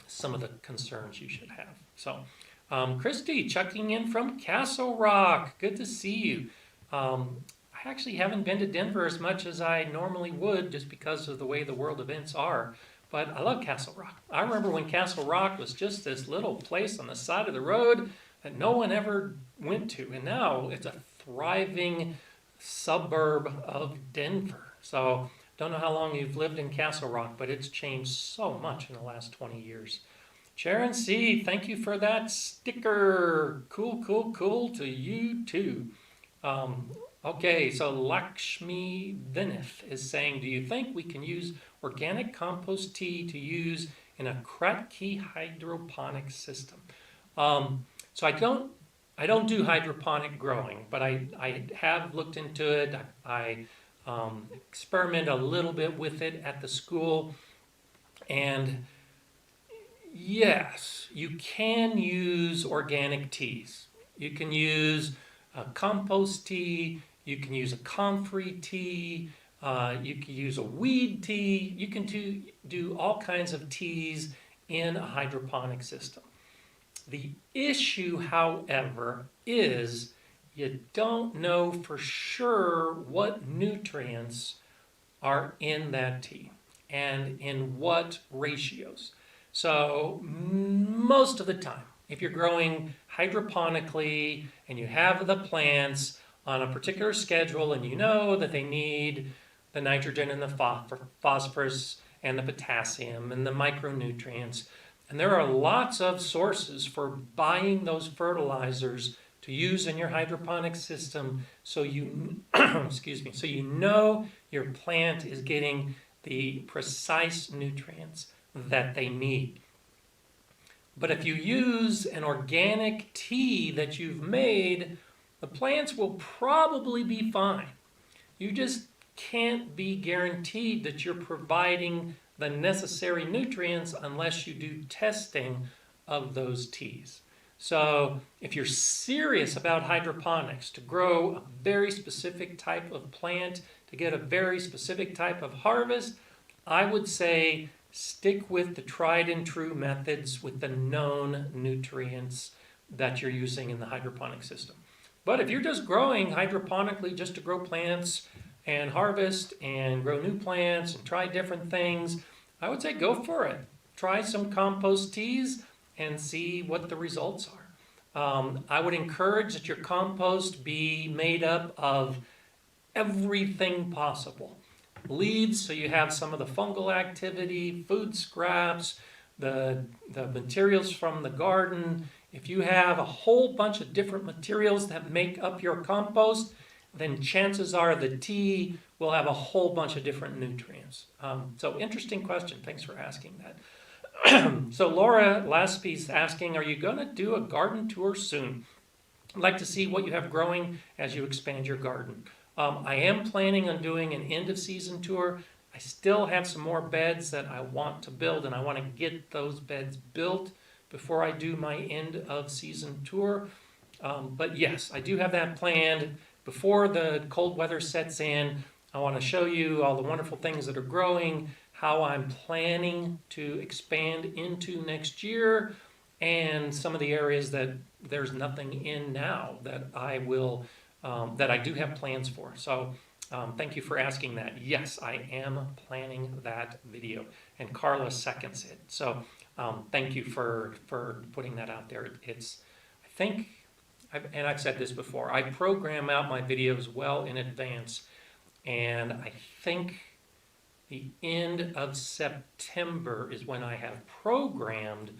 some of the concerns you should have. So Christy, checking in from Castle Rock. Good to see you. I actually haven't been to Denver as much as I normally would just because of the way the world events are, but I love Castle Rock. I remember when Castle Rock was just this little place on the side of the road that no one ever went to, and now it's a thriving suburb of Denver. So don't know how long you've lived in Castle Rock, but it's changed so much in the last 20 years. Sharon C., thank you for that sticker. Cool, cool, cool to you too. Okay, so Lakshmi Vinith is saying, do you think we can use organic compost tea to use in a Kratky hydroponic system? So I don't do hydroponic growing, but I have looked into it. I experiment a little bit with it at the school, and yes, you can use organic teas. You can use a compost tea, you can use a comfrey tea, you can use a weed tea, you can do all kinds of teas in a hydroponic system. The issue, however, is you don't know for sure what nutrients are in that tea and in what ratios. So most of the time, if you're growing hydroponically and you have the plants on a particular schedule and you know that they need the nitrogen and the phosphorus and the potassium and the micronutrients, and there are lots of sources for buying those fertilizers to use in your hydroponic system, so you excuse me, so you know your plant is getting the precise nutrients that they need. But if you use an organic tea that you've made, the plants will probably be fine. You just can't be guaranteed that you're providing the necessary nutrients unless you do testing of those teas. So if you're serious about hydroponics, to grow a very specific type of plant, to get a very specific type of harvest, I would say stick with the tried and true methods with the known nutrients that you're using in the hydroponic system. But if you're just growing hydroponically just to grow plants and harvest and grow new plants and try different things, I would say go for it. Try some compost teas and see what the results are. I would encourage that your compost be made up of everything possible. Leaves, so you have some of the fungal activity, food scraps, the materials from the garden. If you have a whole bunch of different materials that make up your compost, then chances are the tea will have a whole bunch of different nutrients. So interesting question. Thanks for asking that. So Laura Laspie's asking, are you going to do a garden tour soon? I'd like to see what you have growing as you expand your garden. I am planning on doing an end of season tour. I still have some more beds that I want to build, and I want to get those beds built before I do my end of season tour. But yes, I do have that planned. Before the cold weather sets in, I want to show you all the wonderful things that are growing, how I'm planning to expand into next year, and some of the areas that there's nothing in now that I will that I do have plans for. So thank you for asking that. Yes, I am planning that video, and Carla seconds it. So thank you for putting that out there. It's, I think, and I've said this before, I program out my videos well in advance, and I think the end of September is when I have programmed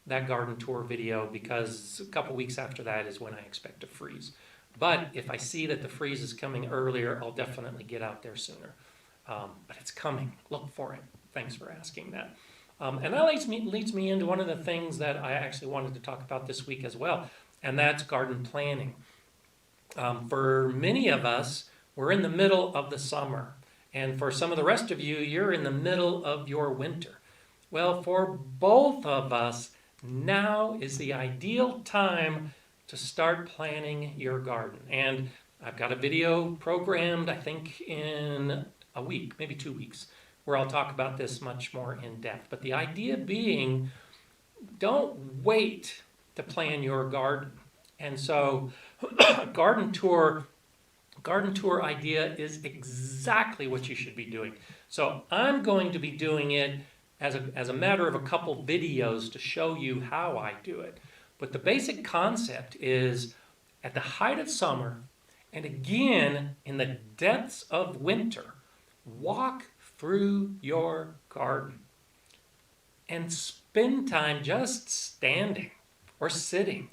that garden tour video, because a couple weeks after that is when I expect to freeze. But if I see that the freeze is coming earlier, I'll definitely get out there sooner. But it's coming. Look for it. Thanks for asking that. And that leads me into one of the things that I actually wanted to talk about this week as well, and that's garden planning. For many of us, we're in the middle of the summer. And for some of the rest of you, you're in the middle of your winter. Well, for both of us, now is the ideal time to start planning your garden. And I've got a video programmed, I think, in a week, maybe 2 weeks, where I'll talk about this much more in depth. But the idea being, don't wait to plan your garden. And so garden tour idea is exactly what you should be doing. So I'm going to be doing it as a matter of a couple videos to show you how I do it. But the basic concept is, at the height of summer, and again in the depths of winter, walk through your garden and spend time just standing or sitting,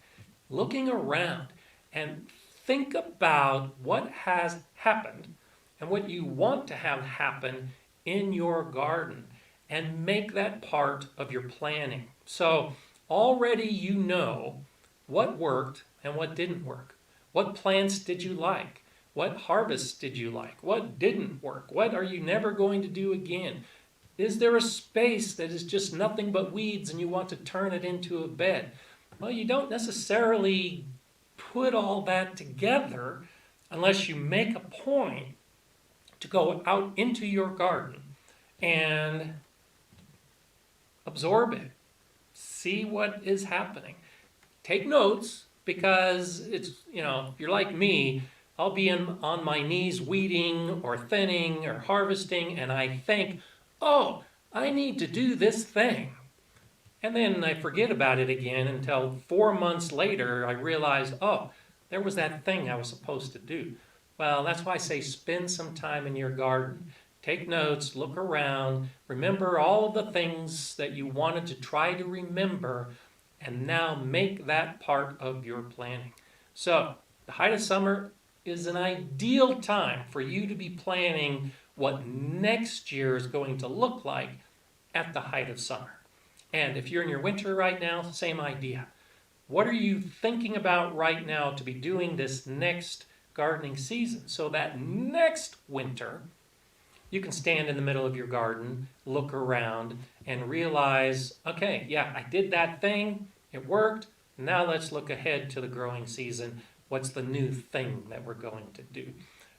looking around, and think about what has happened and what you want to have happen in your garden, and make that part of your planning. So already you know what worked and what didn't work. What plants did you like? What harvests did you like? What didn't work? What are you never going to do again? Is there a space that is just nothing but weeds and you want to turn it into a bed? Well, you don't necessarily put all that together unless you make a point to go out into your garden and absorb it. See what is happening. Take notes, because it's, if you're like me, I'll be on my knees weeding or thinning or harvesting, and I think, oh, I need to do this thing. And then I forget about it again until 4 months later I realize, oh, there was that thing I was supposed to do. Well, that's why I say spend some time in your garden. Take notes, look around, remember all of the things that you wanted to try to remember, and now make that part of your planning. So, the height of summer is an ideal time for you to be planning what next year is going to look like at the height of summer. And if you're in your winter right now, same idea. What are you thinking about right now to be doing this next gardening season, so that next winter you can stand in the middle of your garden, look around, and realize, okay, yeah, I did that thing, it worked, now let's look ahead to the growing season. What's the new thing that we're going to do?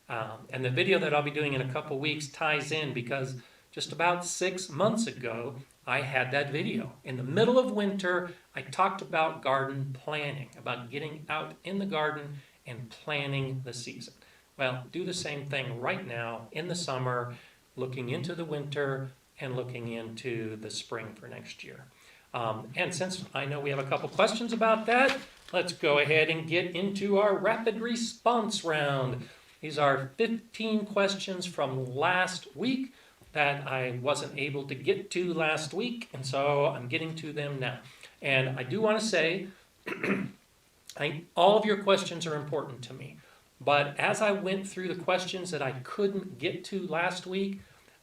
And the video that I'll be doing in a couple weeks ties in, because just about 6 months ago, I had that video. In the middle of winter, I talked about garden planning, about getting out in the garden and planning the season. Well, do the same thing right now in the summer, looking into the winter and looking into the spring for next year. And since I know we have a couple questions about that, let's go ahead and get into our rapid response round. These are 15 questions from last week that I wasn't able to get to last week, and so I'm getting to them now. And I do want to say, all of your questions are important to me. But as I went through the questions that I couldn't get to last week,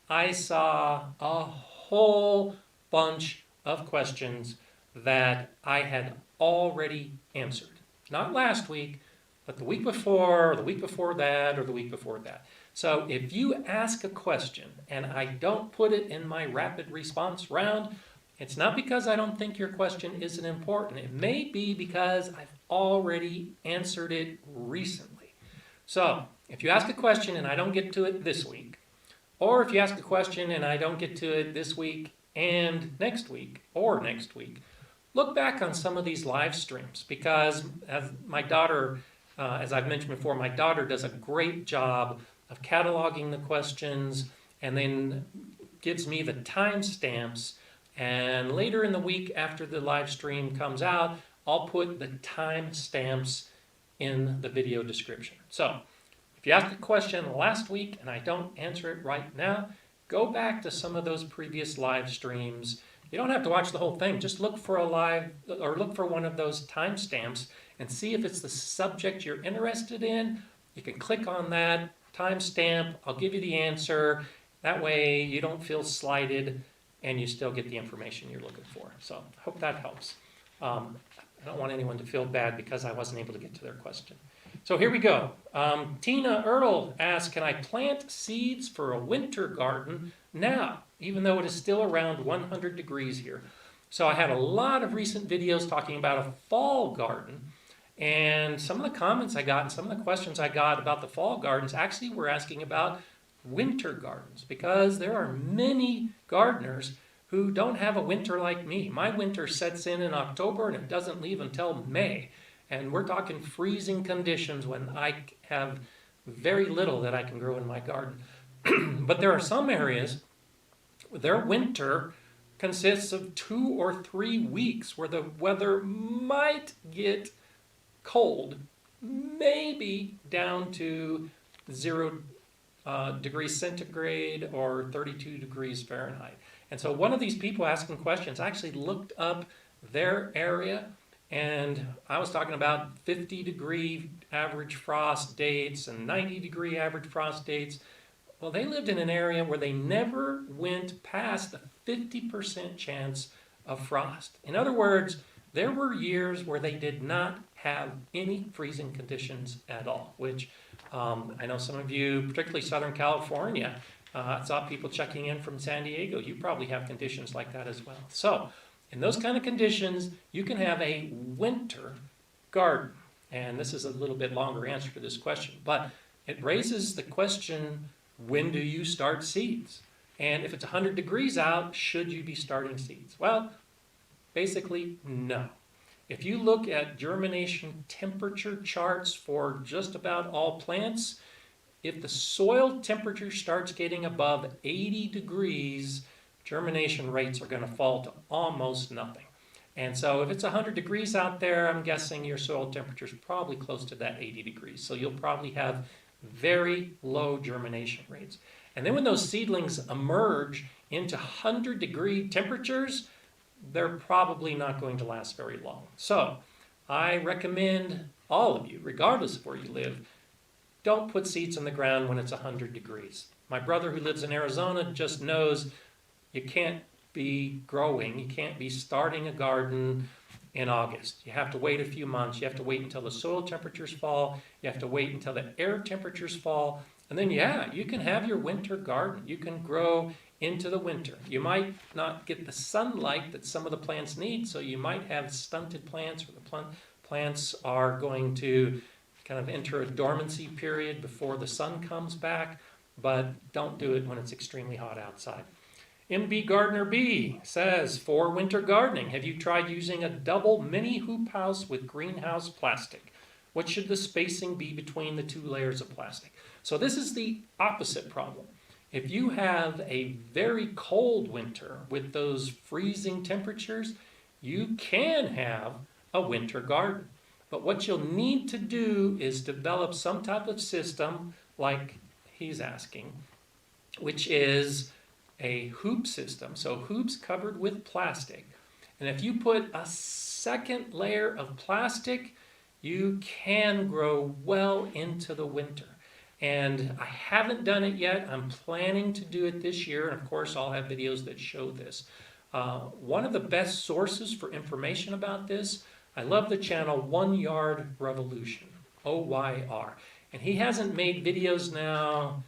I saw a whole bunch of questions that I had already answered. Not last week, but the week before, or the week before that, or the week before that. So if you ask a question and I don't put it in my rapid response round, it's not because I don't think your question isn't important. It may be because I've already answered it recently. So if you ask a question and I don't get to it this week, or if you ask a question and I don't get to it this week and next week, or next week, look back on some of these live streams, because as my daughter, as I've mentioned before, my daughter does a great job of cataloging the questions and then gives me the timestamps. And later in the week after the live stream comes out, I'll put the timestamps in the video description. So if you ask a question last week and I don't answer it right now, go back to some of those previous live streams. You don't have to watch the whole thing. Just look for a live, or look for one of those timestamps and see if it's the subject you're interested in. You can click on that timestamp. I'll give you the answer. That way you don't feel slighted and you still get the information you're looking for. So I hope that helps. I don't want anyone to feel bad because I wasn't able to get to their question. So here we go. Tina Earl asks, can I plant seeds for a winter garden now, even though it is still around 100 degrees here? So I had a lot of recent videos talking about a fall garden, and some of the comments I got and some of the questions I got about the fall gardens actually were asking about winter gardens, because there are many gardeners who don't have a winter like me. My winter sets in October and it doesn't leave until May. And we're talking freezing conditions when I have very little that I can grow in my garden. But there are some areas where their winter consists of 2 or 3 weeks where the weather might get cold, maybe down to 0 degrees centigrade or 32 degrees Fahrenheit. And so one of these people asking questions actually looked up their area, and I was talking about 50 degree average frost dates and 90 degree average frost dates. Well, they lived in an area where they never went past the 50% chance of frost. In other words, there were years where they did not have any freezing conditions at all, which I know some of you, particularly Southern California, I saw people checking in from San Diego. You probably have conditions like that as well. So in those kind of conditions, you can have a winter garden. And this is a little bit longer answer to this question, but it raises the question, when do you start seeds? And if it's 100 degrees out, should you be starting seeds? Well, basically, no. If you look at germination temperature charts for just about all plants, if the soil temperature starts getting above 80 degrees, germination rates are going to fall to almost nothing. And so if it's 100 degrees out there, I'm guessing your soil temperature is probably close to that 80 degrees. So you'll probably have very low germination rates. And then when those seedlings emerge into 100-degree temperatures, they're probably not going to last very long. So I recommend all of you, regardless of where you live, don't put seeds in the ground when it's 100 degrees. My brother who lives in Arizona just knows you can't be growing, you can't be starting a garden in August. You have to wait a few months. You have to wait until the soil temperatures fall. You have to wait until the air temperatures fall. And then, yeah, you can have your winter garden. You can grow into the winter. You might not get the sunlight that some of the plants need, so you might have stunted plants, or the plants are going to kind of enter a dormancy period before the sun comes back, but don't do it when it's extremely hot outside. MB Gardener B says, for winter gardening, have you tried using a double mini hoop house with greenhouse plastic? What should the spacing be between the 2 layers of plastic? So this is the opposite problem. If you have a very cold winter with those freezing temperatures, you can have a winter garden. But what you'll need to do is develop some type of system like he's asking, which is a hoop system. So hoops covered with plastic. And if you put a second layer of plastic, you can grow well into the winter. And I haven't done it yet. I'm planning to do it this year. And of course, I'll have videos that show this. One of the best sources for information about this, I love the channel 1 Yard Revolution, OYR. And he hasn't made videos now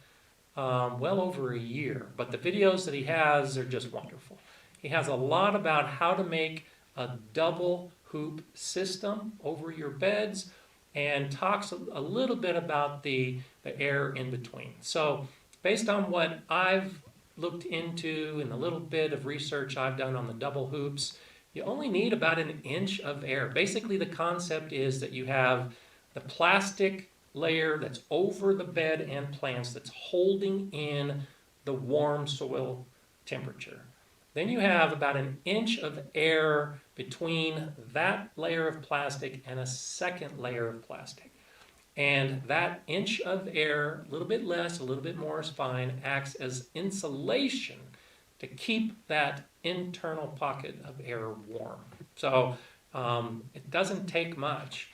well over a year, but the videos that he has are just wonderful. He has a lot about how to make a double hoop system over your beds and talks a little bit about the air in between. So based on what I've looked into and a little bit of research I've done on the double hoops, you only need about 1 inch of air. Basically the concept is that you have the plastic layer that's over the bed and plants that's holding in the warm soil temperature. Then you have about 1 inch of air between that layer of plastic and a second layer of plastic. And that inch of air, a little bit less, a little bit more is fine, acts as insulation to keep that internal pocket of air warm. So it doesn't take much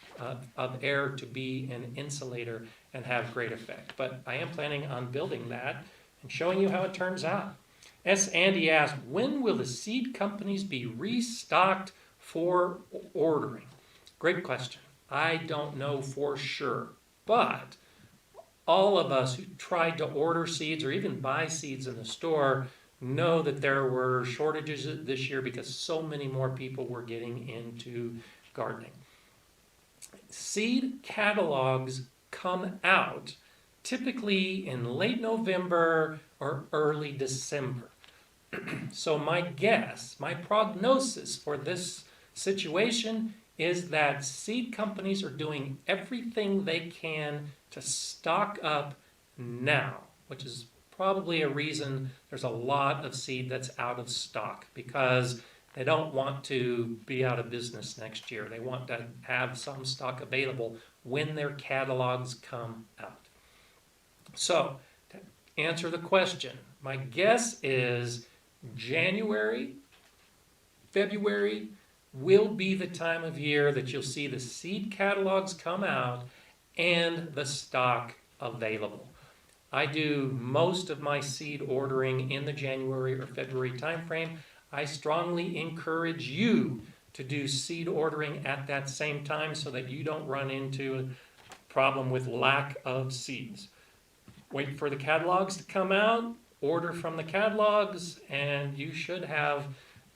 of air to be an insulator and have great effect. But I am planning on building that and showing you how it turns out. S. Andy asked, when will the seed companies be restocked for ordering? Great question. I don't know for sure, but all of us who tried to order seeds or even buy seeds in the store know that there were shortages this year because so many more people were getting into gardening. Seed catalogs come out typically in late November or early December. So my guess, my prognosis for this situation is that seed companies are doing everything they can to stock up now, which is probably a reason there's a lot of seed that's out of stock, because they don't want to be out of business next year. They want to have some stock available when their catalogs come out. So, to answer the question, my guess is January, February will be the time of year that you'll see the seed catalogs come out and the stock available. I do most of my seed ordering in the January or February timeframe. I strongly encourage you to do seed ordering at that same time so that you don't run into a problem with lack of seeds. Wait for the catalogs to come out, order from the catalogs, and you should have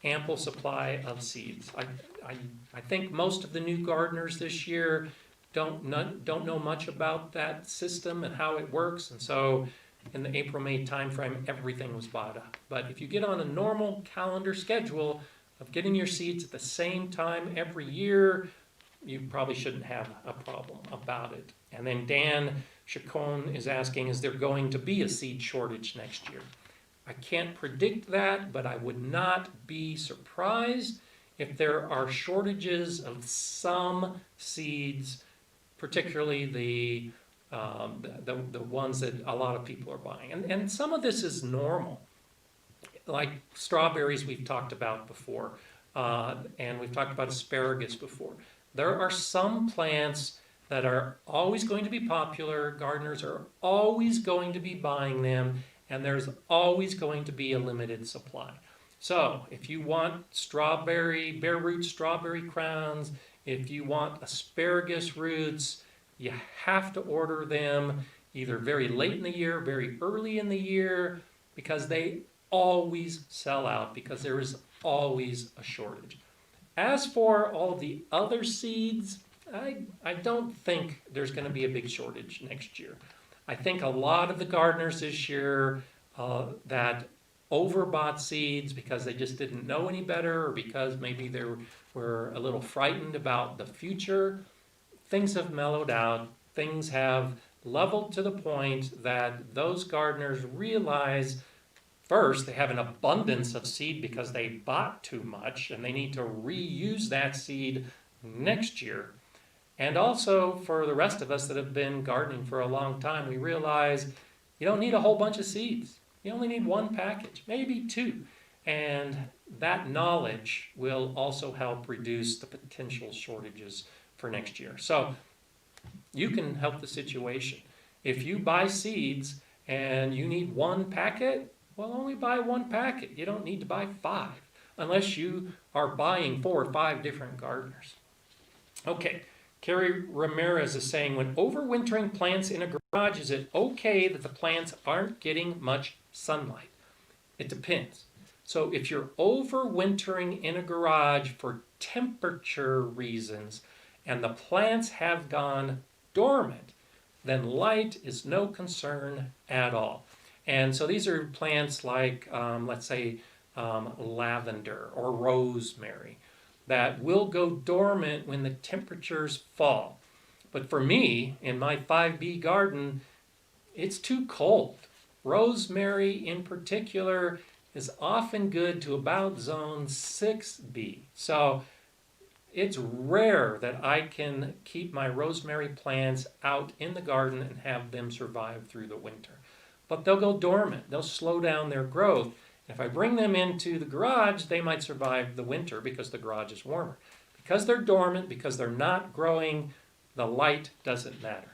ample supply of seeds. I think most of the new gardeners this year don't know much about that system and how it works, and so in the April-May timeframe, everything was bought up. But if you get on a normal calendar schedule of getting your seeds at the same time every year, you probably shouldn't have a problem about it. And then Dan Chacon is asking, is there going to be a seed shortage next year? I can't predict that, but I would not be surprised if there are shortages of some seeds, particularly the ones that a lot of people are buying. And some of this is normal. Like strawberries we've talked about before, and we've talked about asparagus before. There are some plants that are always going to be popular, gardeners are always going to be buying them, and there's always going to be a limited supply. So if you want strawberry, bare root strawberry crowns, if you want asparagus roots, you have to order them either very late in the year, very early in the year, because they always sell out, because there is always a shortage. As for all of the other seeds, I don't think there's going to be a big shortage next year. I think a lot of the gardeners this year that overbought seeds because they just didn't know any better, or because maybe they were a little frightened about the future. Things have mellowed out. Things have leveled to the point that those gardeners realize, first, they have an abundance of seed because they bought too much and they need to reuse that seed next year. And also, for the rest of us that have been gardening for a long time, we realize you don't need a whole bunch of seeds. You only need one package, maybe two. And that knowledge will also help reduce the potential shortages for next year. So you can help the situation. If you buy seeds and you need one packet, well, only buy one packet. You don't need to buy 5 unless you are buying 4 or 5 different gardeners. Okay, Carrie Ramirez is saying, when overwintering plants in a garage, is it okay that the plants aren't getting much sunlight? It depends. So if you're overwintering in a garage for temperature reasons and the plants have gone dormant, then light is no concern at all. And so these are plants like, let's say, lavender or rosemary that will go dormant when the temperatures fall. But for me, in my 5B garden, it's too cold. Rosemary in particular is often good to about zone 6B. So it's rare that I can keep my rosemary plants out in the garden and have them survive through the winter. But they'll go dormant. They'll slow down their growth. If I bring them into the garage, they might survive the winter because the garage is warmer. Because they're dormant, because they're not growing, the light doesn't matter.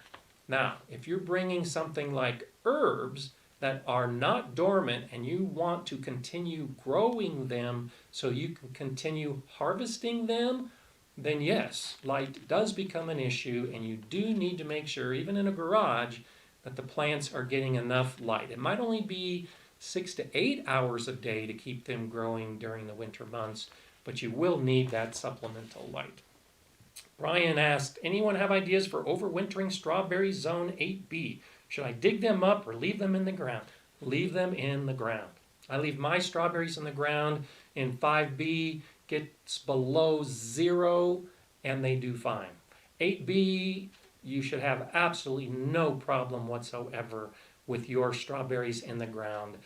Now, if you're bringing something like herbs that are not dormant and you want to continue growing them so you can continue harvesting them, then yes, light does become an issue, and you do need to make sure, even in a garage, that the plants are getting enough light. It might only be 6 to 8 hours a day to keep them growing during the winter months, but you will need that supplemental light. Brian asked, anyone have ideas for overwintering strawberry zone 8B? Should I dig them up or leave them in the ground? Leave them in the ground. I leave my strawberries in the ground in 5B, gets below 0, and they do fine. 8B, you should have absolutely no problem whatsoever with your strawberries in the ground.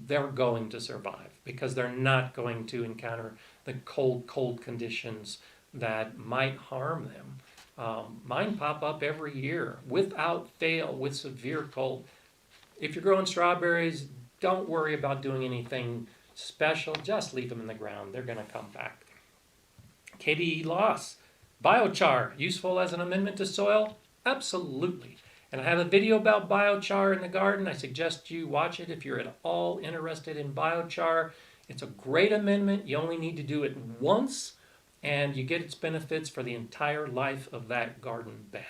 They're going to survive because they're not going to encounter the cold conditions that might harm them. Mine pop up every year without fail with severe cold. If you're growing strawberries, don't worry about doing anything special. Just leave them in the ground. They're going to come back. Katie Loss, biochar, useful as an amendment to soil? Absolutely. And I have a video about biochar in the garden. I suggest you watch it if you're at all interested in biochar. It's a great amendment. You only need to do it once, and you get its benefits for the entire life of that garden bed.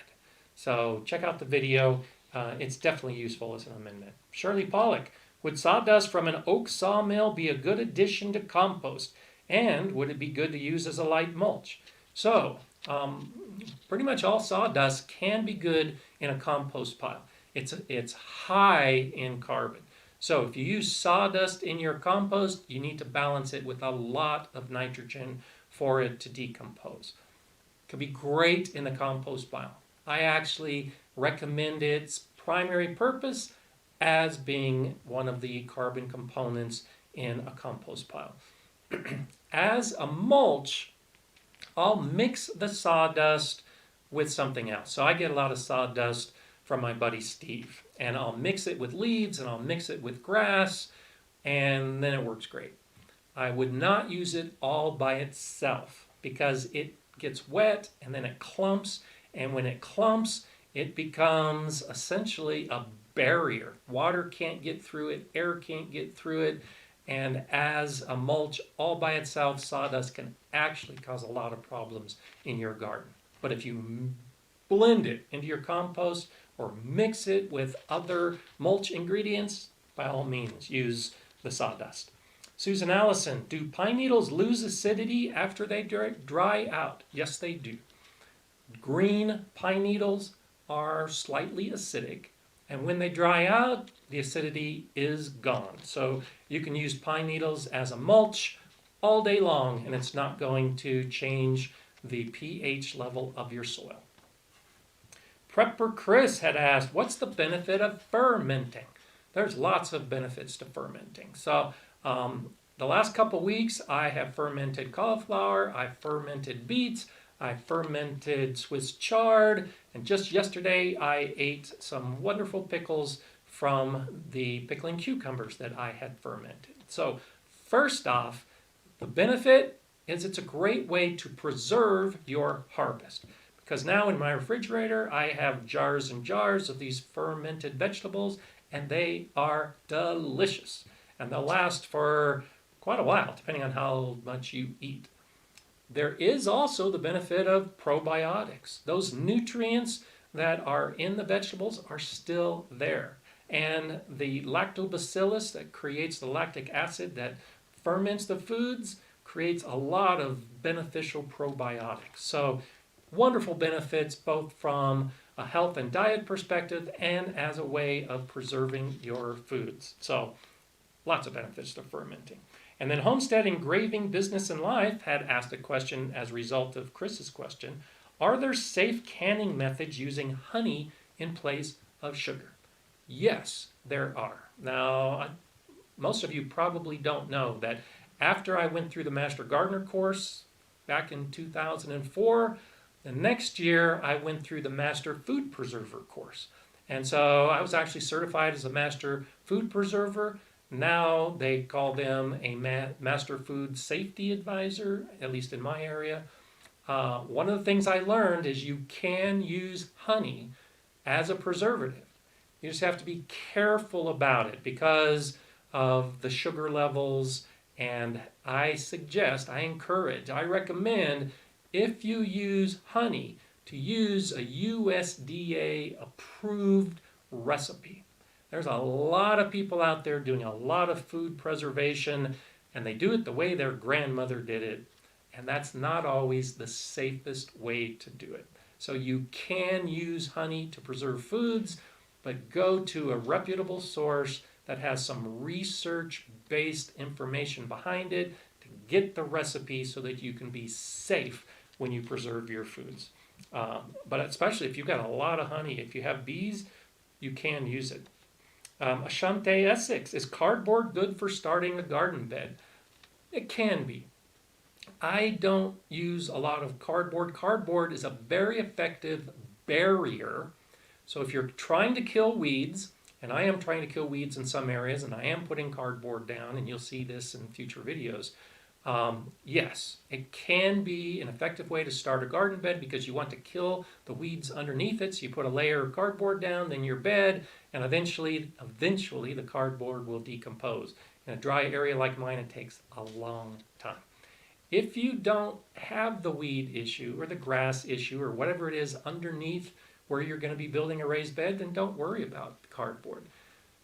So check out the video. It's definitely useful as an amendment. Shirley Pollock, would sawdust from an oak sawmill be a good addition to compost? And would it be good to use as a light mulch? So, pretty much all sawdust can be good in a compost pile. It's high in carbon. So if you use sawdust in your compost, you need to balance it with a lot of nitrogen for it to decompose. It could be great in the compost pile. I actually recommend its primary purpose as being one of the carbon components in a compost pile. As a mulch, I'll mix the sawdust with something else. So I get a lot of sawdust from my buddy Steve, and I'll mix it with leaves and I'll mix it with grass, and then it works great. I would not use it all by itself because it gets wet and then it clumps, and when it clumps, it becomes essentially a barrier. Water can't get through it, air can't get through it, and as a mulch all by itself, sawdust can actually cause a lot of problems in your garden. But if you blend it into your compost or mix it with other mulch ingredients, by all means, use the sawdust. Susan Allison, do pine needles lose acidity after they dry out? Yes, they do. Green pine needles are slightly acidic, and when they dry out, the acidity is gone. So you can use pine needles as a mulch all day long, and it's not going to change the pH level of your soil. Prepper Chris had asked, what's the benefit of fermenting? There's lots of benefits to fermenting. So the last couple weeks, I have fermented cauliflower, I fermented beets, I fermented Swiss chard, and just yesterday I ate some wonderful pickles from the pickling cucumbers that I had fermented. So first off, the benefit is it's a great way to preserve your harvest. Because now in my refrigerator, I have jars and jars of these fermented vegetables, and they are delicious. And they'll last for quite a while, depending on how much you eat. There is also the benefit of probiotics. Those nutrients that are in the vegetables are still there. And the lactobacillus that creates the lactic acid that ferments the foods creates a lot of beneficial probiotics. So wonderful benefits both from a health and diet perspective and as a way of preserving your foods. So lots of benefits to fermenting. And then Homestead Engraving Business and Life had asked a question as a result of Chris's question. Are there safe canning methods using honey in place of sugar? Yes, there are. Now, most of you probably don't know that after I went through the Master Gardener course back in 2004, the next year I went through the Master Food Preserver course. And so I was actually certified as a Master Food Preserver. Now they call them a Master Food Safety Advisor, at least in my area. One of the things I learned is you can use honey as a preservative. You just have to be careful about it because of the sugar levels. And I suggest, I encourage, I recommend if you use honey to use a USDA approved recipe. There's a lot of people out there doing a lot of food preservation, and they do it the way their grandmother did it, and that's not always the safest way to do it. So you can use honey to preserve foods, but go to a reputable source that has some research-based information behind it to get the recipe so that you can be safe when you preserve your foods. But especially if you've got a lot of honey, if you have bees, you can use it. Ashante Essex, is cardboard good for starting a garden bed? It can be. I don't use a lot of cardboard. Cardboard is a very effective barrier. So if you're trying to kill weeds, and I am trying to kill weeds in some areas, and I am putting cardboard down, and you'll see this in future videos, yes, it can be an effective way to start a garden bed because you want to kill the weeds underneath it. So you put a layer of cardboard down, then your bed, and eventually the cardboard will decompose. In a dry area like mine, it takes a long time. If you don't have the weed issue or the grass issue or whatever it is underneath where you're going to be building a raised bed, then don't worry about the cardboard.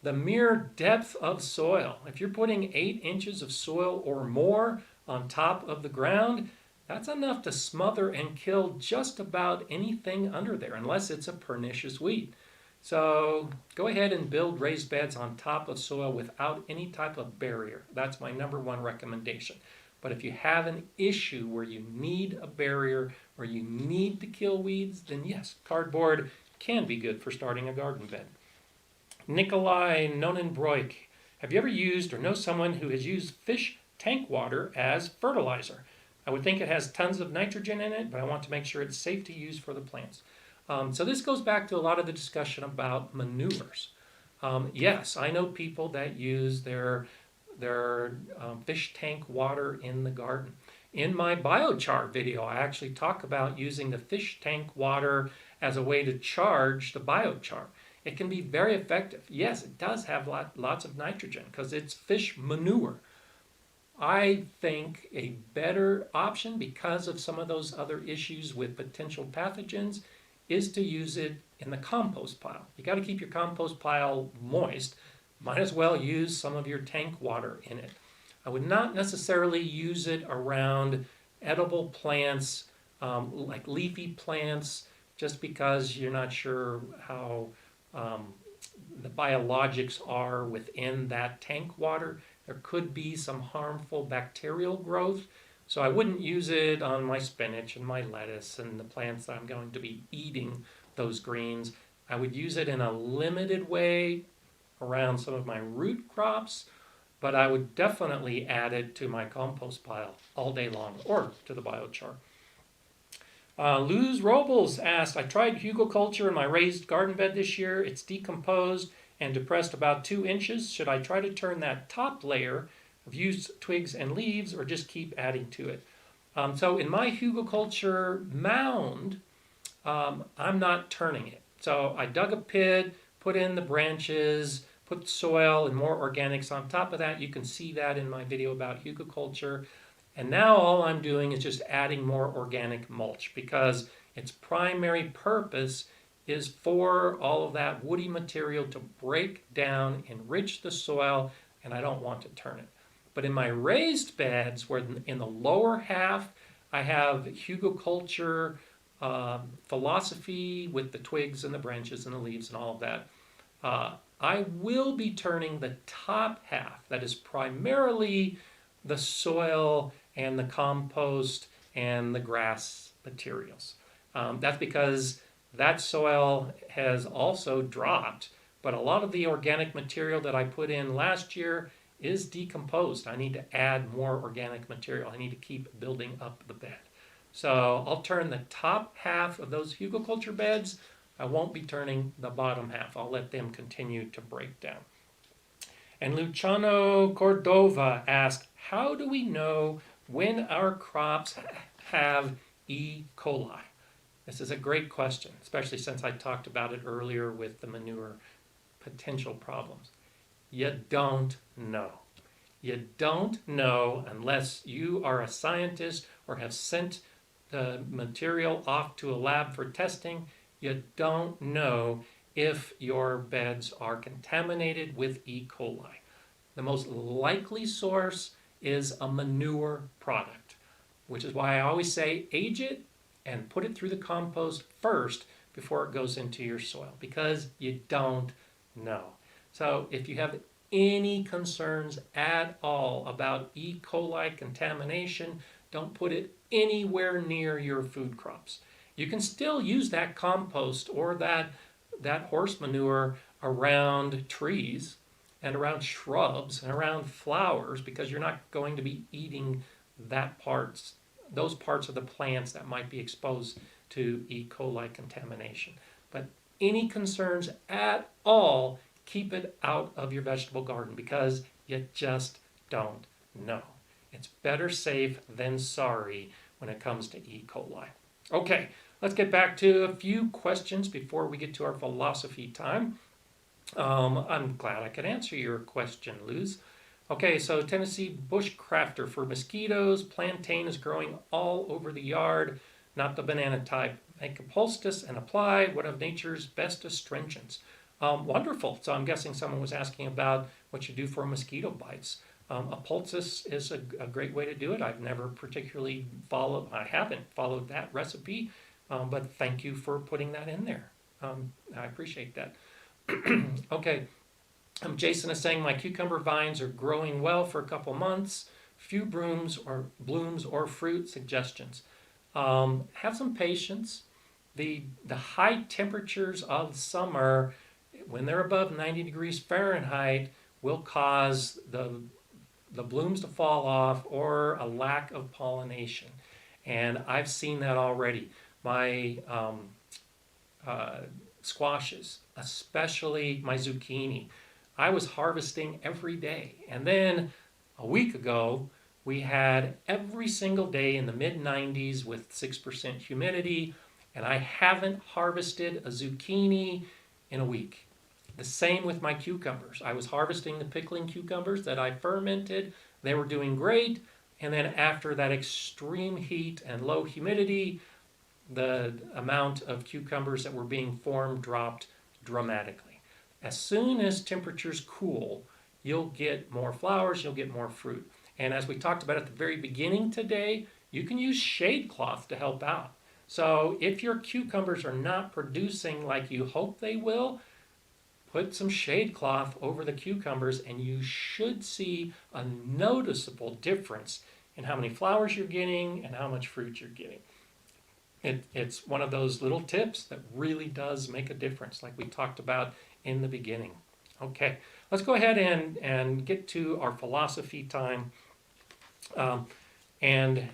The mere depth of soil, if you're putting 8 inches of soil or more on top of the ground, that's enough to smother and kill just about anything under there, unless it's a pernicious weed. So go ahead and build raised beds on top of soil without any type of barrier. That's my #1 recommendation. But if you have an issue where you need a barrier, or you need to kill weeds, then yes, cardboard can be good for starting a garden bed. Nikolai Nonenbroik, have you ever used or know someone who has used fish tank water as fertilizer? I would think it has tons of nitrogen in it, but I want to make sure it's safe to use for the plants. So this goes back to a lot of the discussion about manures. Yes, I know people that use their fish tank water in the garden. In my biochar video, I actually talk about using the fish tank water as a way to charge the biochar. It can be very effective. Yes, it does have lots of nitrogen because it's fish manure. I think a better option, because of some of those other issues with potential pathogens, is to use it in the compost pile. You got to keep your compost pile moist. Might as well use some of your tank water in it. I would not necessarily use it around edible plants, like leafy plants, just because you're not sure how the biologics are within that tank water. There could be some harmful bacterial growth. So I wouldn't use it on my spinach and my lettuce and the plants that I'm going to be eating those greens. I would use it in a limited way around some of my root crops, but I would definitely add it to my compost pile all day long, or to the biochar. Luz Robles asked, I tried Hugelkultur in my raised garden bed this year. It's decomposed and depressed about 2 inches. Should I try to turn that top layer of used twigs and leaves, or just keep adding to it? So in my Hugelkultur mound, I'm not turning it. So I dug a pit, put in the branches, put soil and more organics on top of that. You can see that in my video about Hugelkultur. And now all I'm doing is just adding more organic mulch, because its primary purpose is for all of that woody material to break down, enrich the soil, and I don't want to turn it. But in my raised beds, where in the lower half I have Hugelkultur philosophy with the twigs and the branches and the leaves and all of that, I will be turning the top half, that is primarily the soil and the compost and the grass materials. That's because that soil has also dropped, but a lot of the organic material that I put in last year is decomposed. I need to add more organic material. I need to keep building up the bed. So I'll turn the top half of those Hugelkultur beds. I won't be turning the bottom half. I'll let them continue to break down. And Luciano Cordova asked, how do we know when our crops have E. coli? This is a great question, especially since I talked about it earlier with the manure potential problems. You don't know. You don't know unless you are a scientist or have sent the material off to a lab for testing. You don't know if your beds are contaminated with E. coli. The most likely source is a manure product, which is why I always say age it and put it through the compost first before it goes into your soil, because you don't know. So if you have any concerns at all about E. coli contamination, don't put it anywhere near your food crops. You can still use that compost or that horse manure around trees and around shrubs and around flowers, because you're not going to be eating those parts of the plants that might be exposed to E. coli contamination. But any concerns at all, keep it out of your vegetable garden, because you just don't know. It's better safe than sorry when it comes to E. coli. Okay, let's get back to a few questions before we get to our philosophy time. I'm glad I could answer your question, Luz. Okay, so Tennessee bushcrafter for mosquitoes. Plantain is growing all over the yard, not the banana type. Make a poultice and apply one of nature's best astringents. Wonderful. So I'm guessing someone was asking about what you do for mosquito bites. A poultice is a great way to do it. I've never particularly I haven't followed that recipe, but thank you for putting that in there. I appreciate that. Okay, Jason is saying my cucumber vines are growing well for a couple months. Few blooms or fruit suggestions. Have some patience. The high temperatures of summer, when they're above 90 degrees Fahrenheit, will cause the blooms to fall off or a lack of pollination. And I've seen that already. My squashes, especially my zucchini, I was harvesting every day. And then a week ago, we had every single day in the mid-90s with 6% humidity, and I haven't harvested a zucchini in a week. The same with my cucumbers. I was harvesting the pickling cucumbers that I fermented. They were doing great. And then after that extreme heat and low humidity, the amount of cucumbers that were being formed dropped dramatically. As soon as temperatures cool, you'll get more flowers, you'll get more fruit. And as we talked about at the very beginning today, you can use shade cloth to help out. So if your cucumbers are not producing like you hope they will, put some shade cloth over the cucumbers and you should see a noticeable difference in how many flowers you're getting and how much fruit you're getting. It's one of those little tips that really does make a difference, like we talked about in the beginning. Okay, let's go ahead and get to our philosophy time. And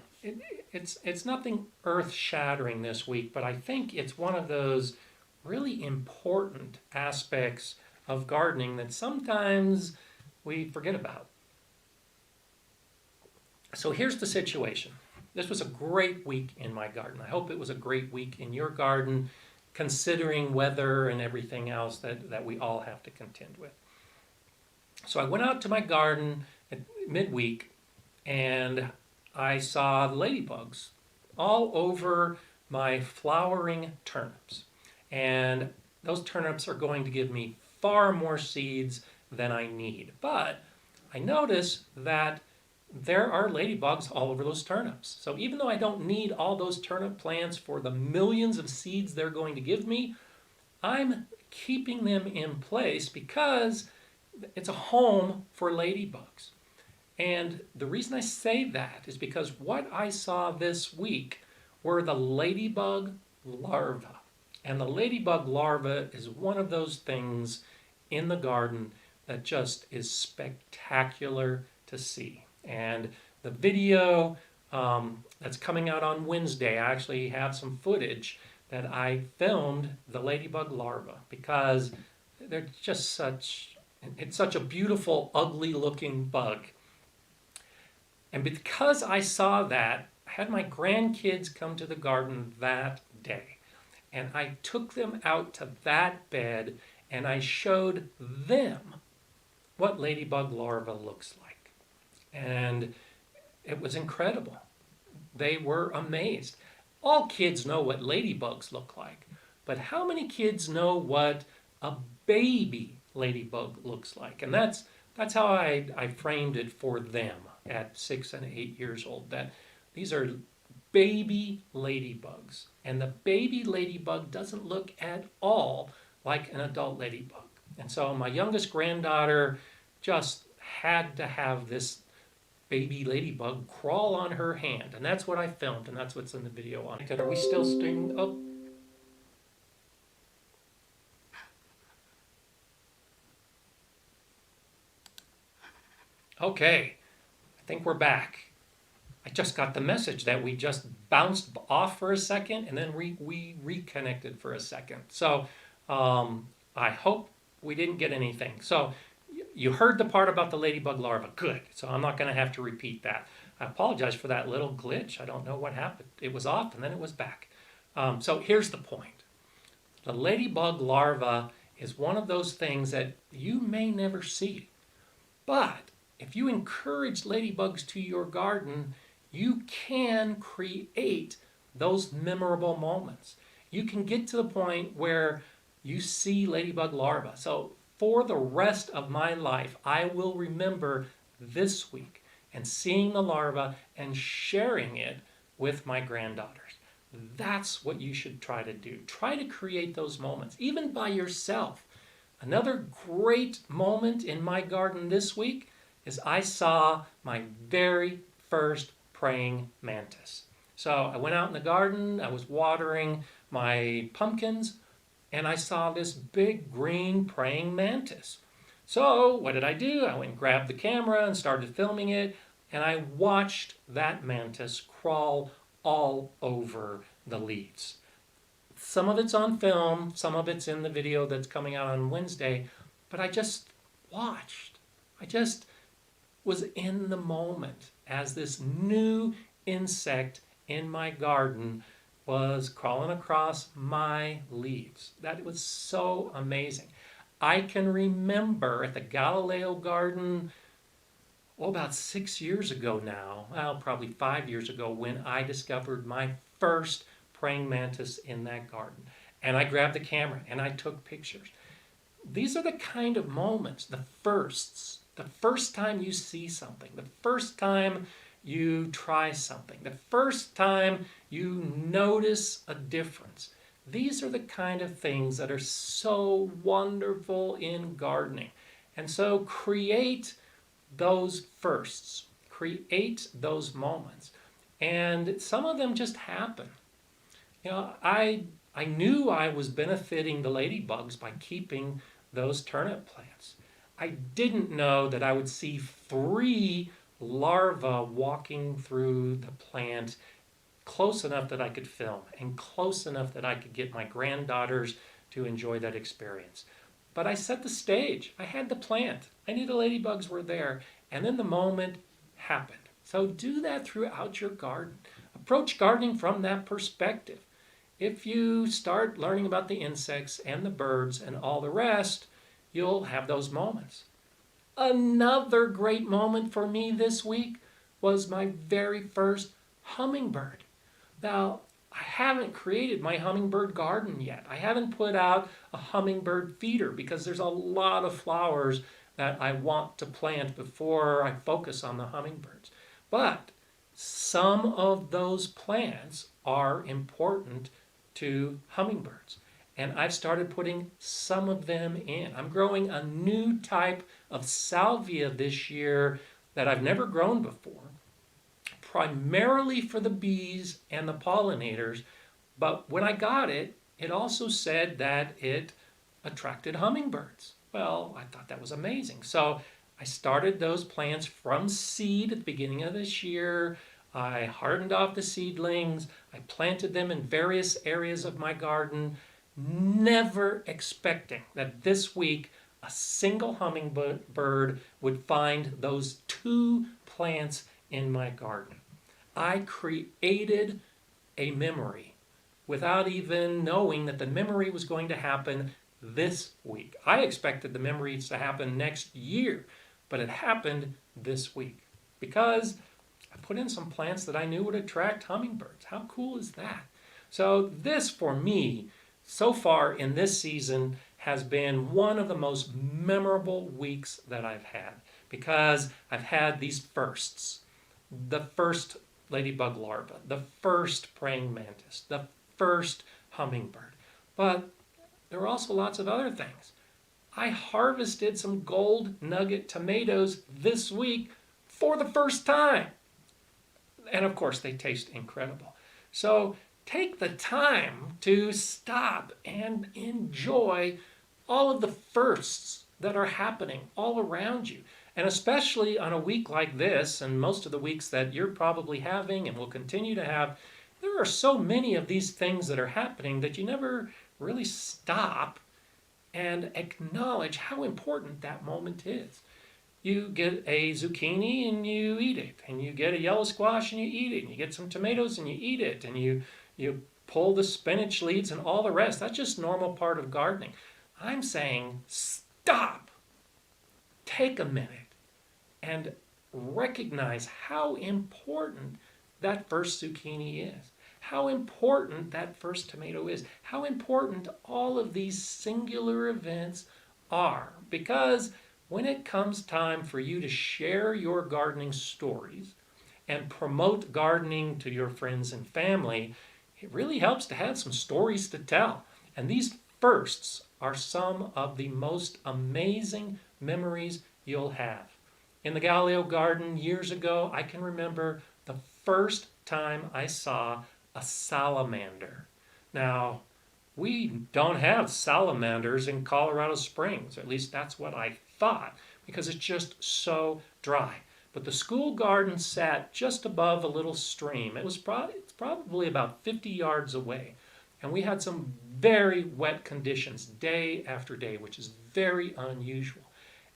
it's nothing earth-shattering this week, but I think it's one of those really important aspects of gardening that sometimes we forget about. So here's the situation. This was a great week in my garden. I hope it was a great week in your garden, considering weather and everything else that we all have to contend with. So I went out to my garden at midweek and I saw ladybugs all over my flowering turnips. And those turnips are going to give me far more seeds than I need. But I notice that there are ladybugs all over those turnips. So even though I don't need all those turnip plants for the millions of seeds they're going to give me, I'm keeping them in place because it's a home for ladybugs. And the reason I say that is because what I saw this week were the ladybug larvae. And the ladybug larva is one of those things in the garden that just is spectacular to see. And the video that's coming out on Wednesday, I actually have some footage that I filmed the ladybug larva because they're just it's such a beautiful, ugly looking bug. And because I saw that, I had my grandkids come to the garden that day. And I took them out to that bed and I showed them what ladybug larva looks like. And it was incredible. They were amazed. All kids know what ladybugs look like, but how many kids know what a baby ladybug looks like? And that's how I framed it for them at 6 and 8 years old, that these are baby ladybugs. And the baby ladybug doesn't look at all like an adult ladybug. And so my youngest granddaughter just had to have this baby ladybug crawl on her hand. And that's what I filmed, and that's what's in the video on it. Are we still streaming? Oh. Okay, I think we're back. I just got the message that we just bounced off for a second and then we reconnected for a second. So I hope we didn't get anything. So you heard the part about the ladybug larva. Good. So I'm not going to have to repeat that. I apologize for that little glitch. I don't know what happened. It was off and then it was back. So here's the point. The ladybug larva is one of those things that you may never see. But if you encourage ladybugs to your garden, you can create those memorable moments. You can get to the point where you see ladybug larvae. So for the rest of my life, I will remember this week and seeing the larva and sharing it with my granddaughters. That's what you should try to do. Try to create those moments, even by yourself. Another great moment in my garden this week is I saw my very first praying mantis. So I went out in the garden, I was watering my pumpkins, and I saw this big green praying mantis. So what did I do? I went and grabbed the camera and started filming it, and I watched that mantis crawl all over the leaves. Some of it's on film, some of it's in the video that's coming out on Wednesday, but I just watched. I just was in the moment as this new insect in my garden was crawling across my leaves. That was so amazing. I can remember at the Galileo garden, about 6 years ago now, well, probably 5 years ago, when I discovered my first praying mantis in that garden. And I grabbed the camera and I took pictures. These are the kind of moments, the firsts. The first time you see something, the first time you try something, the first time you notice a difference. These are the kind of things that are so wonderful in gardening. And so create those firsts, create those moments. And some of them just happen. I knew I was benefiting the ladybugs by keeping those turnip plants. I didn't know that I would see 3 larvae walking through the plant close enough that I could film and close enough that I could get my granddaughters to enjoy that experience. But I set the stage. I had the plant. I knew the ladybugs were there. And then the moment happened. So do that throughout your garden. Approach gardening from that perspective. If you start learning about the insects and the birds and all the rest, you'll have those moments. Another great moment for me this week was my very first hummingbird. Now, I haven't created my hummingbird garden yet. I haven't put out a hummingbird feeder because there's a lot of flowers that I want to plant before I focus on the hummingbirds. But some of those plants are important to hummingbirds. And I've started putting some of them in. I'm growing a new type of salvia this year that I've never grown before, primarily for the bees and the pollinators. But when I got it, it also said that it attracted hummingbirds. Well, I thought that was amazing. So I started those plants from seed at the beginning of this year. I hardened off the seedlings. I planted them in various areas of my garden, never expecting that this week a single hummingbird would find those 2 plants in my garden. I created a memory without even knowing that the memory was going to happen this week. I expected the memories to happen next year, but it happened this week because I put in some plants that I knew would attract hummingbirds. How cool is that? So this, for me, so far in this season, has been one of the most memorable weeks that I've had because I've had these firsts. The first ladybug larva, the first praying mantis, the first hummingbird. But there were also lots of other things. I harvested some gold nugget tomatoes this week for the first time. And of course, they taste incredible. So take the time to stop and enjoy all of the firsts that are happening all around you. And especially on a week like this, and most of the weeks that you're probably having and will continue to have, there are so many of these things that are happening that you never really stop and acknowledge how important that moment is. You get a zucchini and you eat it, and you get a yellow squash and you eat it, and you get some tomatoes and you eat it, and you pull the spinach leaves and all the rest. That's just normal part of gardening. I'm saying stop, take a minute, and recognize how important that first zucchini is, how important that first tomato is, how important all of these singular events are. Because when it comes time for you to share your gardening stories and promote gardening to your friends and family, it really helps to have some stories to tell. And these firsts are some of the most amazing memories you'll have. In the Galileo garden years ago, I can remember the first time I saw a salamander. Now, we don't have salamanders in Colorado Springs. At least that's what I thought, because it's just so dry. But the school garden sat just above a little stream. It's probably about 50 yards away. And we had some very wet conditions day after day, which is very unusual.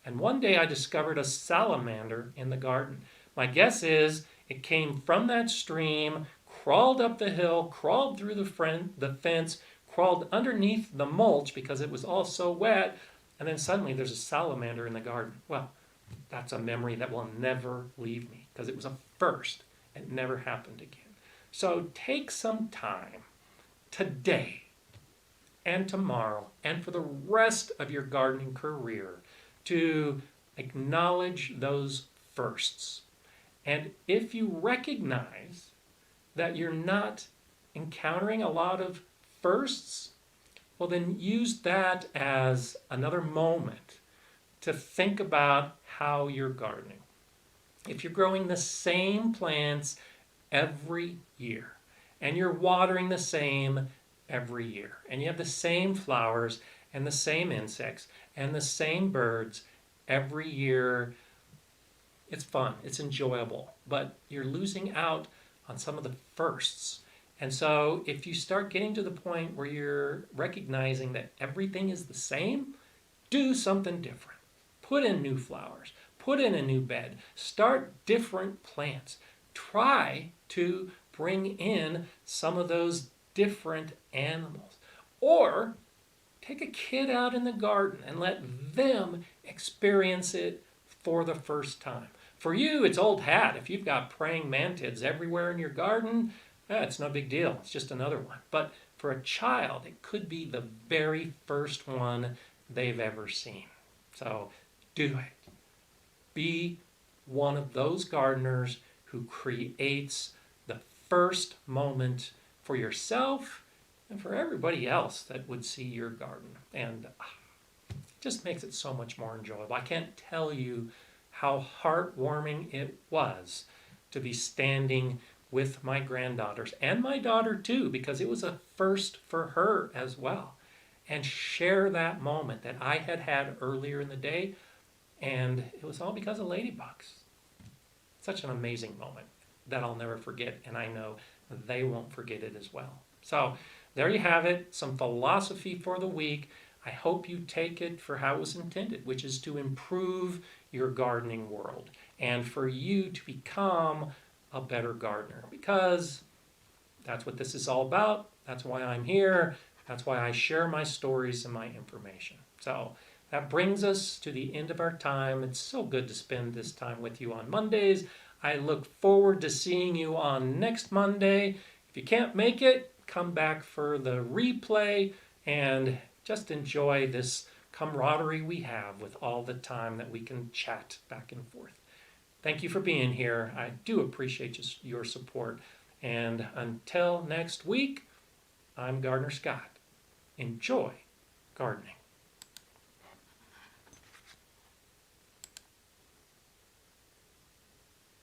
And one day I discovered a salamander in the garden. My guess is it came from that stream, crawled up the hill, crawled through the fence, crawled underneath the mulch because it was all so wet, and then suddenly there's a salamander in the garden. Well, that's a memory that will never leave me because it was a first. It never happened again. So take some time today and tomorrow and for the rest of your gardening career to acknowledge those firsts. And if you recognize that you're not encountering a lot of firsts, well, then use that as another moment to think about how you're gardening. If you're growing the same plants every year, and you're watering the same every year, and you have the same flowers and the same insects and the same birds every year, it's fun, it's enjoyable, but you're losing out on some of the firsts. And so if you start getting to the point where you're recognizing that everything is the same, do something different. Put in new flowers, put in a new bed, start different plants. Try to bring in some of those different animals. Or take a kid out in the garden and let them experience it for the first time. For you, it's old hat. If you've got praying mantids everywhere in your garden, it's no big deal. It's just another one. But for a child, it could be the very first one they've ever seen. So do it. Be one of those gardeners who creates the first moment for yourself and for everybody else that would see your garden. And it just makes it so much more enjoyable. I can't tell you how heartwarming it was to be standing with my granddaughters and my daughter too, because it was a first for her as well, and share that moment that I had had earlier in the day, and it was all because of ladybugs. Such an amazing moment that I'll never forget, and I know they won't forget it as well. So there you have it, some philosophy for the week. I hope you take it for how it was intended, which is to improve your gardening world and for you to become a better gardener, because that's what this is all about. That's why I'm here. That's why I share my stories and my information. So that brings us to the end of our time. It's so good to spend this time with you on Mondays. I look forward to seeing you on next Monday. If you can't make it, come back for the replay and just enjoy this camaraderie we have with all the time that we can chat back and forth. Thank you for being here. I do appreciate your support. And until next week, I'm Gardener Scott. Enjoy gardening.